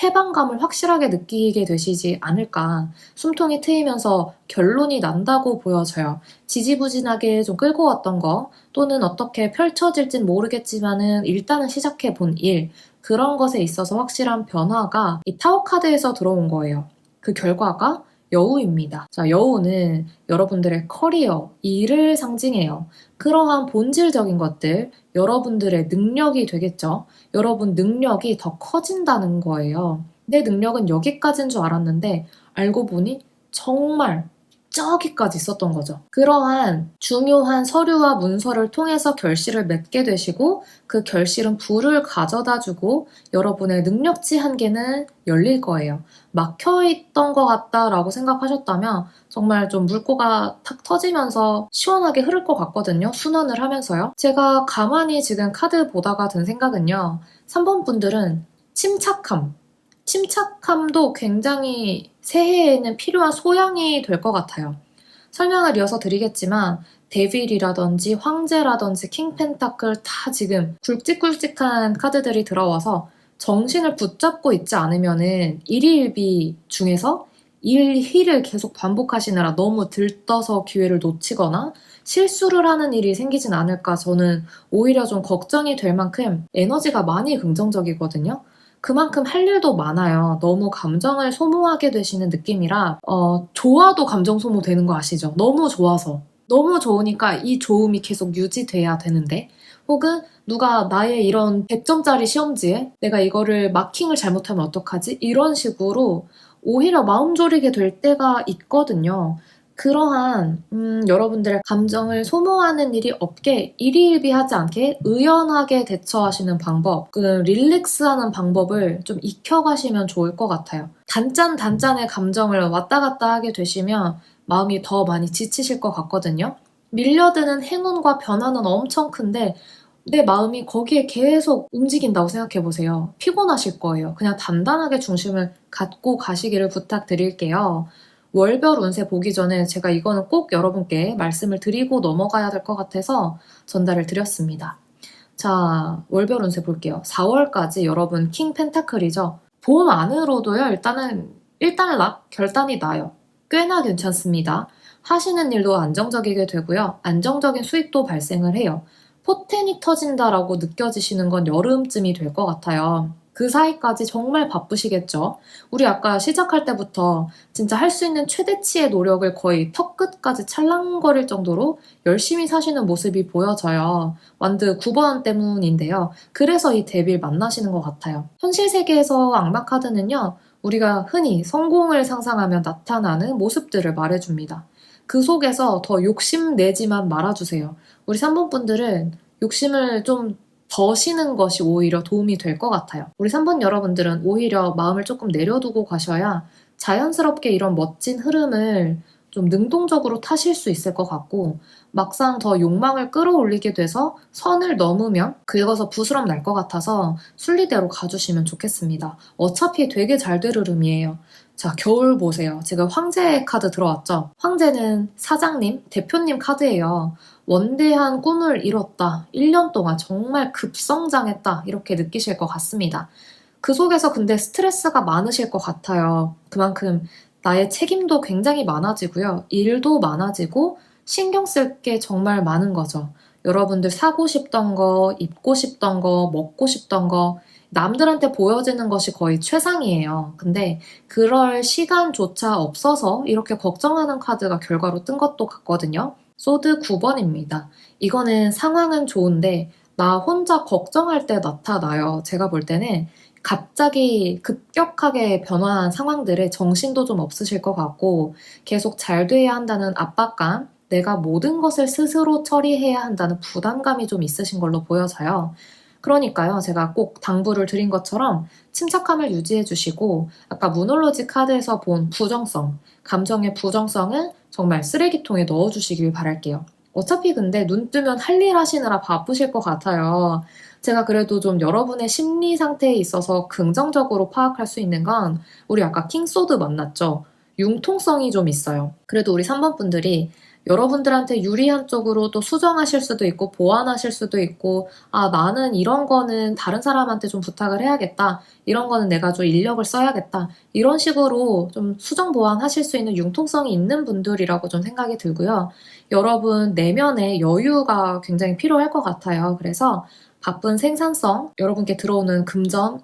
해방감을 확실하게 느끼게 되시지 않을까. 숨통이 트이면서 결론이 난다고 보여져요. 지지부진하게 좀 끌고 왔던 거 또는 어떻게 펼쳐질진 모르겠지만은 일단은 시작해 본 일, 그런 것에 있어서 확실한 변화가 이 타워 카드에서 들어온 거예요. 그 결과가 여우입니다. 자, 여우는 여러분들의 커리어, 일을 상징해요. 그러한 본질적인 것들, 여러분들의 능력이 되겠죠. 여러분 능력이 더 커진다는 거예요. 내 능력은 여기까지인 줄 알았는데 알고 보니 정말 저기까지 있었던 거죠. 그러한 중요한 서류와 문서를 통해서 결실을 맺게 되시고 그 결실은 부를 가져다주고 여러분의 능력치 한계는 열릴 거예요. 막혀있던 것 같다라고 생각하셨다면 정말 좀 물꼬가 탁 터지면서 시원하게 흐를 것 같거든요. 순환을 하면서요. 제가 가만히 지금 카드 보다가 든 생각은요. 3번 분들은 침착함도 굉장히 새해에는 필요한 소양이 될 것 같아요. 설명을 이어서 드리겠지만 데빌이라든지 황제라든지 킹 펜타클 다 지금 굵직굵직한 카드들이 들어와서 정신을 붙잡고 있지 않으면은 일희일비 중에서 일희를 계속 반복하시느라 너무 들떠서 기회를 놓치거나 실수를 하는 일이 생기진 않을까 저는 오히려 좀 걱정이 될 만큼 에너지가 많이 긍정적이거든요. 그만큼 할 일도 많아요. 너무 감정을 소모하게 되시는 느낌이라 좋아도 감정 소모되는 거 아시죠? 너무 좋아서. 너무 좋으니까 이 좋음이 계속 유지돼야 되는데 혹은 누가 나의 이런 100점짜리 시험지에 내가 이거를 마킹을 잘못하면 어떡하지? 이런 식으로 오히려 마음 졸이게 될 때가 있거든요. 그러한 여러분들의 감정을 소모하는 일이 없게 일희일비하지 않게 의연하게 대처하시는 방법, 그 릴렉스하는 방법을 좀 익혀가시면 좋을 것 같아요. 단짠의 감정을 왔다 갔다 하게 되시면 마음이 더 많이 지치실 것 같거든요. 밀려드는 행운과 변화는 엄청 큰데 내 마음이 거기에 계속 움직인다고 생각해보세요. 피곤하실 거예요. 그냥 단단하게 중심을 갖고 가시기를 부탁드릴게요. 월별 운세 보기 전에 제가 이거는 꼭 여러분께 말씀을 드리고 넘어가야 될 것 같아서 전달을 드렸습니다. 자, 월별 운세 볼게요. 4월까지 여러분 킹 펜타클이죠. 봄 안으로도요. 일단 결단이 나요. 꽤나 괜찮습니다. 하시는 일도 안정적이게 되고요. 안정적인 수익도 발생을 해요. 포텐이 터진다라고 느껴지시는 건 여름쯤이 될 것 같아요. 그 사이까지 정말 바쁘시겠죠? 우리 아까 시작할 때부터 진짜 할 수 있는 최대치의 노력을 거의 턱끝까지 찰랑거릴 정도로 열심히 사시는 모습이 보여져요. 완드 9번 때문인데요. 그래서 이 데빌 만나시는 것 같아요. 현실 세계에서 악마 카드는요. 우리가 흔히 성공을 상상하며 나타나는 모습들을 말해줍니다. 그 속에서 더 욕심내지만 말아주세요. 우리 3번 분들은 욕심을 좀 버시는 것이 오히려 도움이 될 것 같아요. 우리 3번 여러분들은 오히려 마음을 조금 내려두고 가셔야 자연스럽게 이런 멋진 흐름을 좀 능동적으로 타실 수 있을 것 같고 막상 더 욕망을 끌어올리게 돼서 선을 넘으면 긁어서 부스럼 날 것 같아서 순리대로 가주시면 좋겠습니다. 어차피 되게 잘 될 흐름이에요. 자, 겨울 보세요. 지금 황제 카드 들어왔죠? 황제는 사장님, 대표님 카드예요. 원대한 꿈을 이뤘다. 1년 동안 정말 급성장했다. 이렇게 느끼실 것 같습니다. 그 속에서 근데 스트레스가 많으실 것 같아요. 그만큼 나의 책임도 굉장히 많아지고요. 일도 많아지고 신경 쓸 게 정말 많은 거죠. 여러분들 사고 싶던 거, 입고 싶던 거, 먹고 싶던 거 남들한테 보여지는 것이 거의 최상이에요. 근데 그럴 시간조차 없어서 이렇게 걱정하는 카드가 결과로 뜬 것도 같거든요. 소드 9번입니다. 이거는 상황은 좋은데 나 혼자 걱정할 때 나타나요. 제가 볼 때는 갑자기 급격하게 변화한 상황들에 정신도 좀 없으실 것 같고 계속 잘 돼야 한다는 압박감, 내가 모든 것을 스스로 처리해야 한다는 부담감이 좀 있으신 걸로 보여져요. 그러니까요, 제가 꼭 당부를 드린 것처럼 침착함을 유지해 주시고 아까 무놀로지 카드에서 본 부정성, 감정의 부정성은 정말 쓰레기통에 넣어 주시길 바랄게요. 어차피 근데 눈 뜨면 할 일 하시느라 바쁘실 것 같아요. 제가 그래도 좀 여러분의 심리 상태에 있어서 긍정적으로 파악할 수 있는 건 우리 아까 킹소드 만났죠? 융통성이 좀 있어요. 그래도 우리 3번 분들이 여러분들한테 유리한 쪽으로 또 수정하실 수도 있고 보완하실 수도 있고 아 나는 이런 거는 다른 사람한테 좀 부탁을 해야겠다. 이런 거는 내가 좀 인력을 써야겠다. 이런 식으로 좀 수정 보완하실 수 있는 융통성이 있는 분들이라고 좀 생각이 들고요. 여러분 내면의 여유가 굉장히 필요할 것 같아요. 그래서 바쁜 생산성, 여러분께 들어오는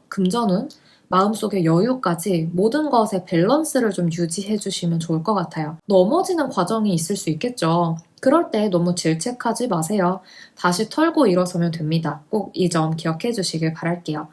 금전운, 마음속의 여유까지 모든 것의 밸런스를 좀 유지해 주시면 좋을 것 같아요. 넘어지는 과정이 있을 수 있겠죠. 그럴 때 너무 질책하지 마세요. 다시 털고 일어서면 됩니다. 꼭 이 점 기억해 주시길 바랄게요.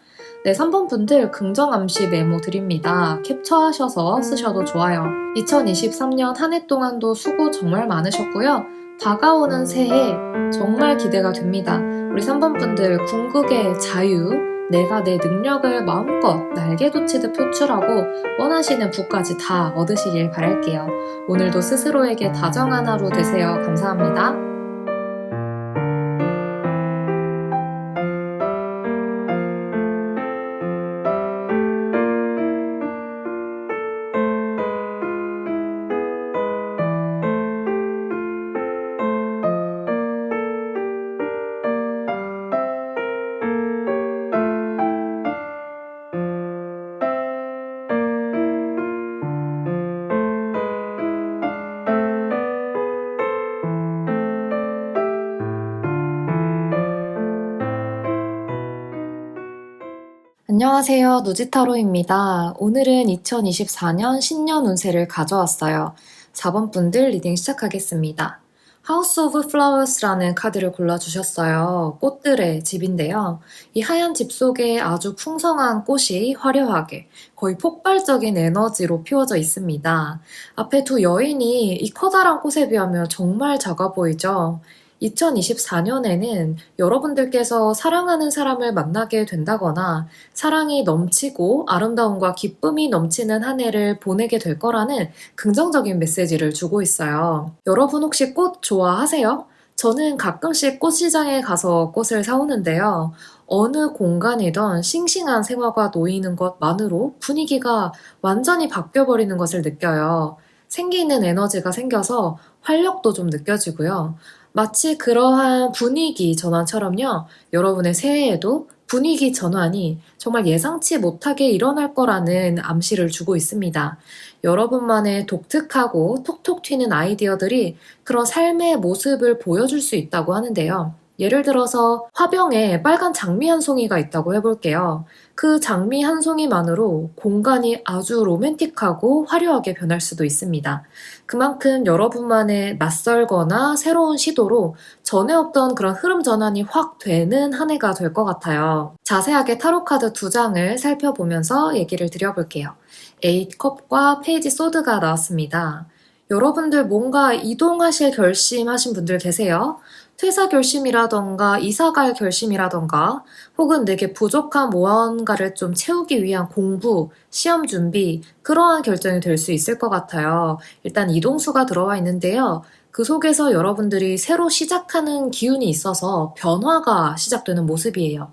네, 3번 분들 긍정암시 메모 드립니다. 캡처하셔서 쓰셔도 좋아요. 2023년 한 해 동안도 수고 정말 많으셨고요. 다가오는 새해 정말 기대가 됩니다. 우리 3번 분들 궁극의 자유, 내가 내 능력을 마음껏 날개돋치듯 표출하고 원하시는 부까지 다 얻으시길 바랄게요. 오늘도 스스로에게 다정한 하루 되세요. 감사합니다. 안녕하세요. 누지타로입니다. 오늘은 2024년 신년 운세를 가져왔어요. 4번 분들 리딩 시작하겠습니다. 하우스 오브 플라워스라는 카드를 골라주셨어요. 꽃들의 집인데요. 이 하얀 집 속에 아주 풍성한 꽃이 화려하게 거의 폭발적인 에너지로 피워져 있습니다. 앞에 두 여인이 이 커다란 꽃에 비하면 정말 작아 보이죠? 2024년에는 여러분들께서 사랑하는 사람을 만나게 된다거나 사랑이 넘치고 아름다움과 기쁨이 넘치는 한 해를 보내게 될 거라는 긍정적인 메시지를 주고 있어요. 여러분 혹시 꽃 좋아하세요? 저는 가끔씩 꽃시장에 가서 꽃을 사오는데요. 어느 공간이든 싱싱한 생화가 놓이는 것만으로 분위기가 완전히 바뀌어버리는 것을 느껴요. 생기는 에너지가 생겨서 활력도 좀 느껴지고요. 마치 그러한 분위기 전환처럼요. 여러분의 새해에도 분위기 전환이 정말 예상치 못하게 일어날 거라는 암시를 주고 있습니다. 여러분만의 독특하고 톡톡 튀는 아이디어들이 그런 삶의 모습을 보여줄 수 있다고 하는데요. 예를 들어서 화병에 빨간 장미 한 송이가 있다고 해볼게요. 그 장미 한 송이만으로 공간이 아주 로맨틱하고 화려하게 변할 수도 있습니다. 그만큼 여러분만의 낯설거나 새로운 시도로 전에 없던 그런 흐름 전환이 확 되는 한 해가 될 것 같아요. 자세하게 타로카드 2장을 살펴보면서 얘기를 드려볼게요. 8컵과 페이지 소드가 나왔습니다. 여러분들 뭔가 이동하실 결심하신 분들 계세요? 퇴사 결심이라던가 이사갈 결심이라던가 혹은 내게 부족한 무언가를 좀 채우기 위한 공부, 시험 준비 그러한 결정이 될 수 있을 것 같아요. 일단 이동수가 들어와 있는데요. 그 속에서 여러분들이 새로 시작하는 기운이 있어서 변화가 시작되는 모습이에요.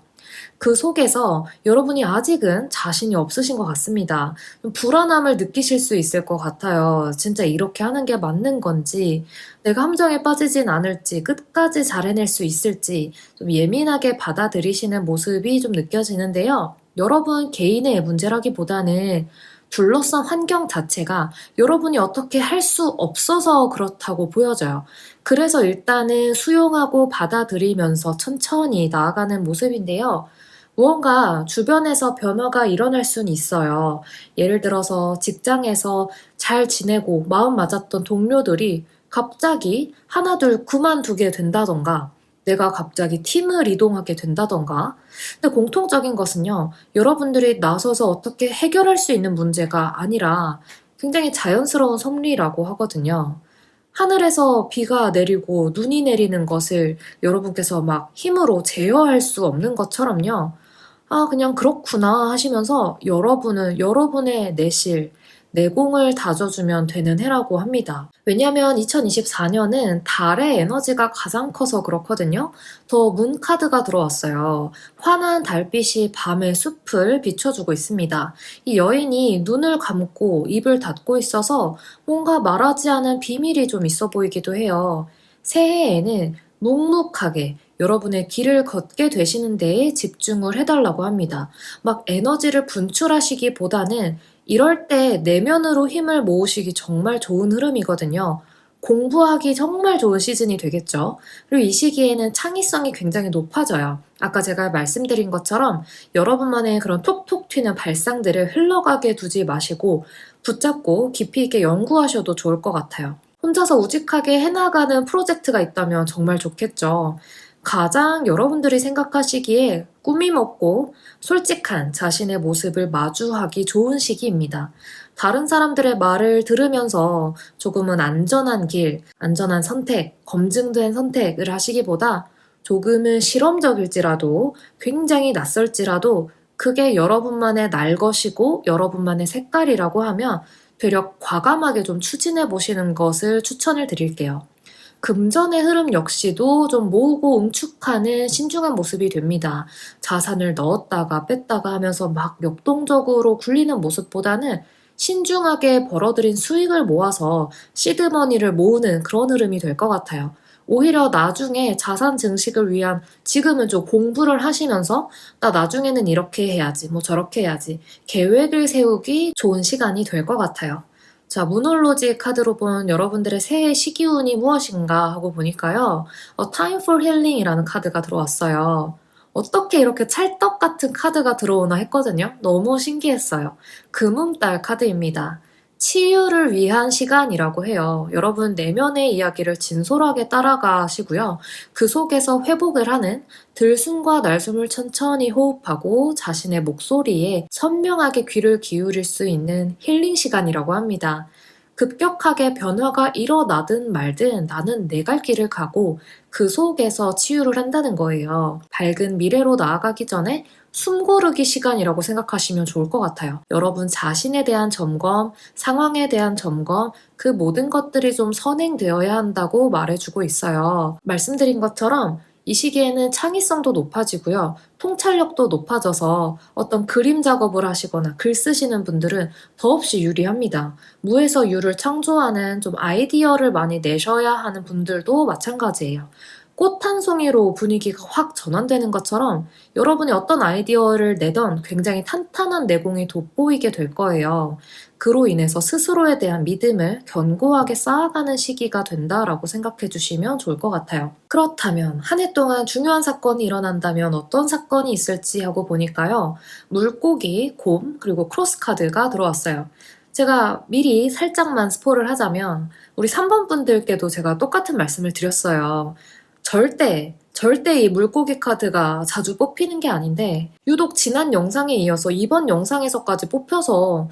그 속에서 여러분이 아직은 자신이 없으신 것 같습니다. 좀 불안함을 느끼실 수 있을 것 같아요. 진짜 이렇게 하는 게 맞는 건지, 내가 함정에 빠지진 않을지, 끝까지 잘 해낼 수 있을지 좀 예민하게 받아들이시는 모습이 좀 느껴지는데요. 여러분 개인의 문제라기보다는 둘러싼 환경 자체가 여러분이 어떻게 할 수 없어서 그렇다고 보여져요. 그래서 일단은 수용하고 받아들이면서 천천히 나아가는 모습인데요. 무언가 주변에서 변화가 일어날 수는 있어요. 예를 들어서 직장에서 잘 지내고 마음 맞았던 동료들이 갑자기 하나둘 그만두게 된다던가 내가 갑자기 팀을 이동하게 된다던가. 근데 공통적인 것은요, 여러분들이 나서서 어떻게 해결할 수 있는 문제가 아니라 굉장히 자연스러운 섭리라고 하거든요. 하늘에서 비가 내리고 눈이 내리는 것을 여러분께서 막 힘으로 제어할 수 없는 것처럼요. 아, 그냥 그렇구나 하시면서 여러분은 여러분의 내실, 내공을 다져주면 되는 해라고 합니다. 왜냐면 2024년은 달의 에너지가 가장 커서 그렇거든요. 더 문 카드가 들어왔어요. 환한 달빛이 밤의 숲을 비춰주고 있습니다. 이 여인이 눈을 감고 입을 닫고 있어서 뭔가 말하지 않은 비밀이 좀 있어 보이기도 해요. 새해에는 묵묵하게 여러분의 길을 걷게 되시는 데에 집중을 해달라고 합니다. 막 에너지를 분출하시기보다는 이럴 때 내면으로 힘을 모으시기 정말 좋은 흐름이거든요. 공부하기 정말 좋은 시즌이 되겠죠. 그리고 이 시기에는 창의성이 굉장히 높아져요. 아까 제가 말씀드린 것처럼 여러분만의 그런 톡톡 튀는 발상들을 흘러가게 두지 마시고 붙잡고 깊이 있게 연구하셔도 좋을 것 같아요. 혼자서 우직하게 해나가는 프로젝트가 있다면 정말 좋겠죠. 가장 여러분들이 생각하시기에 꾸밈 없고 솔직한 자신의 모습을 마주하기 좋은 시기입니다. 다른 사람들의 말을 들으면서 조금은 안전한 길, 안전한 선택, 검증된 선택을 하시기보다 조금은 실험적일지라도 굉장히 낯설지라도 그게 여러분만의 날 것이고 여러분만의 색깔이라고 하면 되려 과감하게 좀 추진해 보시는 것을 추천을 드릴게요. 금전의 흐름 역시도 좀 모으고 응축하는 신중한 모습이 됩니다. 자산을 넣었다가 뺐다가 하면서 막 역동적으로 굴리는 모습보다는 신중하게 벌어들인 수익을 모아서 시드머니를 모으는 그런 흐름이 될 것 같아요. 오히려 나중에 자산 증식을 위한 지금은 좀 공부를 하시면서 나 나중에는 이렇게 해야지, 뭐 저렇게 해야지 계획을 세우기 좋은 시간이 될 것 같아요. 자, 무놀로지 카드로 본 여러분들의 새해 시기운이 무엇인가 하고 보니까요. Time for Healing이라는 카드가 들어왔어요. 어떻게 이렇게 찰떡 같은 카드가 들어오나 했거든요. 너무 신기했어요. 금음달 카드입니다. 치유를 위한 시간이라고 해요. 여러분 내면의 이야기를 진솔하게 따라가시고요. 그 속에서 회복을 하는 들숨과 날숨을 천천히 호흡하고 자신의 목소리에 선명하게 귀를 기울일 수 있는 힐링 시간이라고 합니다. 급격하게 변화가 일어나든 말든 나는 내 갈 길을 가고 그 속에서 치유를 한다는 거예요. 밝은 미래로 나아가기 전에 숨 고르기 시간이라고 생각하시면 좋을 것 같아요. 여러분 자신에 대한 점검, 상황에 대한 점검, 그 모든 것들이 좀 선행되어야 한다고 말해주고 있어요. 말씀드린 것처럼 이 시기에는 창의성도 높아지고요. 통찰력도 높아져서 어떤 그림 작업을 하시거나 글 쓰시는 분들은 더없이 유리합니다. 무에서 유를 창조하는 좀 아이디어를 많이 내셔야 하는 분들도 마찬가지예요. 꽃 한 송이로 분위기가 확 전환되는 것처럼 여러분이 어떤 아이디어를 내던 굉장히 탄탄한 내공이 돋보이게 될 거예요. 그로 인해서 스스로에 대한 믿음을 견고하게 쌓아가는 시기가 된다라고 생각해 주시면 좋을 것 같아요. 그렇다면 한 해 동안 중요한 사건이 일어난다면 어떤 사건이 있을지 하고 보니까요. 물고기, 곰, 그리고 크로스 카드가 들어왔어요. 제가 미리 살짝만 스포를 하자면 우리 3번 분들께도 제가 똑같은 말씀을 드렸어요. 절대 이 물고기 카드가 자주 뽑히는 게 아닌데 유독 지난 영상에 이어서 이번 영상에서까지 뽑혀서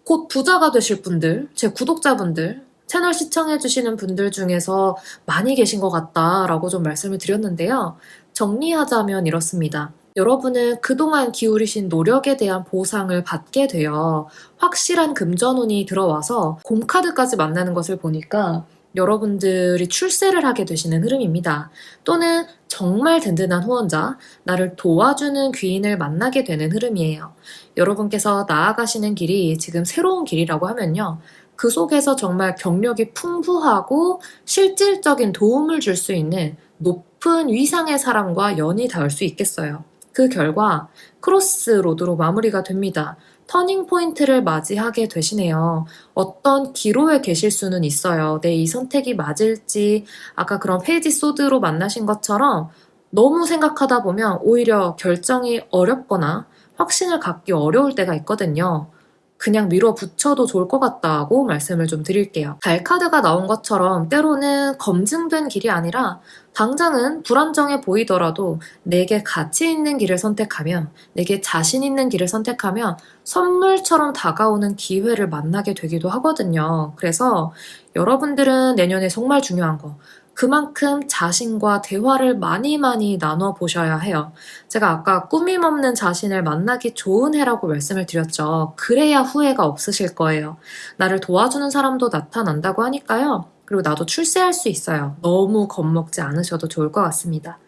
곧 부자가 되실 분들, 제 구독자분들, 채널 시청해주시는 분들 중에서 많이 계신 것 같다라고 좀 말씀을 드렸는데요. 정리하자면 이렇습니다. 여러분은 그동안 기울이신 노력에 대한 보상을 받게 되어 확실한 금전운이 들어와서 곰카드까지 만나는 것을 보니까 여러분들이 출세를 하게 되시는 흐름입니다. 또는 정말 든든한 후원자, 나를 도와주는 귀인을 만나게 되는 흐름이에요. 여러분께서 나아가시는 길이 지금 새로운 길이라고 하면요. 그 속에서 정말 경력이 풍부하고 실질적인 도움을 줄 수 있는 높은 위상의 사람과 연이 닿을 수 있겠어요. 그 결과 크로스로드로 마무리가 됩니다. 터닝 포인트를 맞이하게 되시네요. 어떤 기로에 계실 수는 있어요. 이 선택이 맞을지 아까 그런 페이지 소드로 만나신 것처럼 너무 생각하다 보면 오히려 결정이 어렵거나 확신을 갖기 어려울 때가 있거든요. 그냥 밀어붙여도 좋을 것 같다고 말씀을 좀 드릴게요. 달 카드가 나온 것처럼 때로는 검증된 길이 아니라 당장은 불안정해 보이더라도 내게 가치 있는 길을 선택하면, 내게 자신 있는 길을 선택하면 선물처럼 다가오는 기회를 만나게 되기도 하거든요. 그래서 여러분들은 내년에 정말 중요한 거, 그만큼 자신과 대화를 많이 나눠보셔야 해요. 제가 아까 꾸밈 없는 자신을 만나기 좋은 해라고 말씀을 드렸죠. 그래야 후회가 없으실 거예요. 나를 도와주는 사람도 나타난다고 하니까요. 그리고 나도 출세할 수 있어요. 너무 겁먹지 않으셔도 좋을 것 같습니다.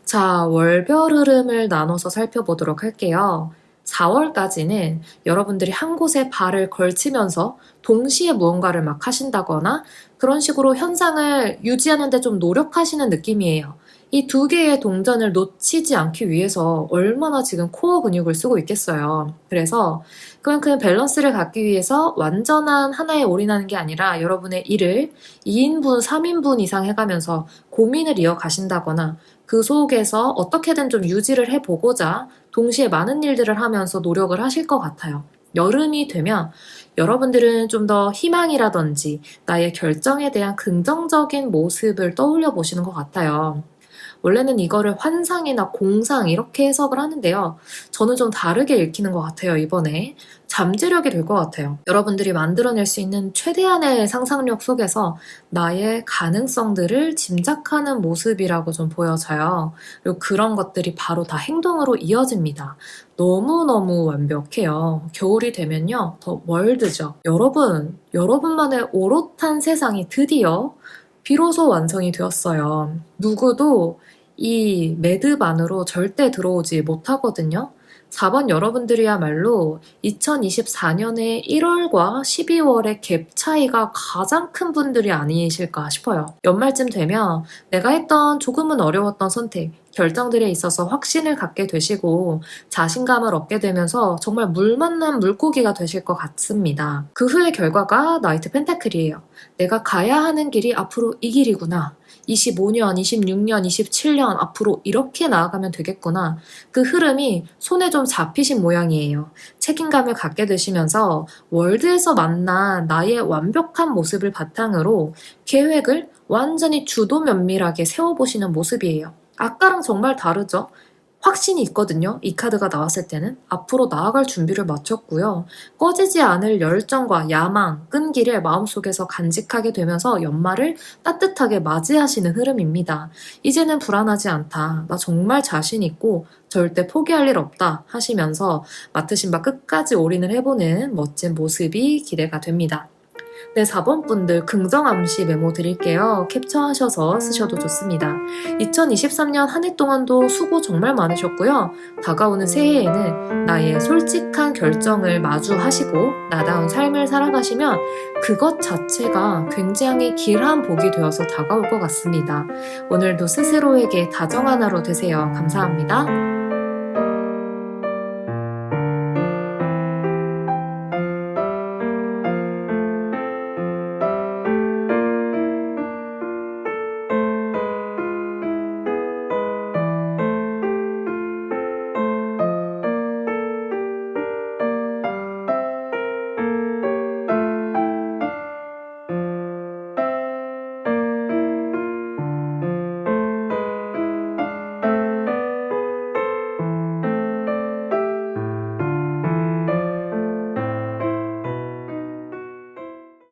자, 월별 흐름을 나눠서 살펴보도록 할게요. 4월까지는 여러분들이 한 곳에 발을 걸치면서 동시에 무언가를 막 하신다거나 그런 식으로 현상을 유지하는 데 좀 노력하시는 느낌이에요. 이 두 개의 동전을 놓치지 않기 위해서 얼마나 지금 코어 근육을 쓰고 있겠어요. 그래서 그만큼 밸런스를 갖기 위해서 완전한 하나에 올인하는 게 아니라 여러분의 일을 2인분, 3인분 이상 해가면서 고민을 이어가신다거나 그 속에서 어떻게든 좀 유지를 해보고자 동시에 많은 일들을 하면서 노력을 하실 것 같아요. 여름이 되면 여러분들은 좀 더 희망이라든지 나의 결정에 대한 긍정적인 모습을 떠올려 보시는 것 같아요. 원래는 이거를 환상이나 공상 이렇게 해석을 하는데요. 저는 좀 다르게 읽히는 것 같아요, 이번에. 잠재력이 될 것 같아요. 여러분들이 만들어낼 수 있는 최대한의 상상력 속에서 나의 가능성들을 짐작하는 모습이라고 좀 보여져요. 그리고 그런 것들이 바로 다 행동으로 이어집니다. 너무너무 완벽해요. 겨울이 되면요, 더 월드죠. 여러분만의 오롯한 세상이 드디어 비로소 완성이 되었어요. 누구도 이 매듭 안으로 절대 들어오지 못하거든요. 4번 여러분들이야말로 2024년의 1월과 12월의 갭 차이가 가장 큰 분들이 아니실까 싶어요. 연말쯤 되면 내가 했던 조금은 어려웠던 선택, 결정들에 있어서 확신을 갖게 되시고 자신감을 얻게 되면서 정말 물 만난 물고기가 되실 것 같습니다. 그 후의 결과가 나이트 펜타클이에요. 내가 가야 하는 길이 앞으로 이 길이구나. 25년, 26년, 27년 앞으로 이렇게 나아가면 되겠구나. 그 흐름이 손에 좀 잡히신 모양이에요. 책임감을 갖게 되시면서 월드에서 만난 나의 완벽한 모습을 바탕으로 계획을 완전히 주도 면밀하게 세워보시는 모습이에요. 아까랑 정말 다르죠? 확신이 있거든요. 이 카드가 나왔을 때는 앞으로 나아갈 준비를 마쳤고요. 꺼지지 않을 열정과 야망, 끈기를 마음속에서 간직하게 되면서 연말을 따뜻하게 맞이하시는 흐름입니다. 이제는 불안하지 않다. 나 정말 자신 있고 절대 포기할 일 없다 하시면서 맡으신 바 끝까지 올인을 해보는 멋진 모습이 기대가 됩니다. 네, 4번 분들 긍정암시 메모 드릴게요. 캡처하셔서 쓰셔도 좋습니다. 2023년 한 해 동안도 수고 정말 많으셨고요. 다가오는 새해에는 나의 솔직한 결정을 마주하시고 나다운 삶을 살아가시면 그것 자체가 굉장히 길한 복이 되어서 다가올 것 같습니다. 오늘도 스스로에게 다정한 하루 되세요. 감사합니다.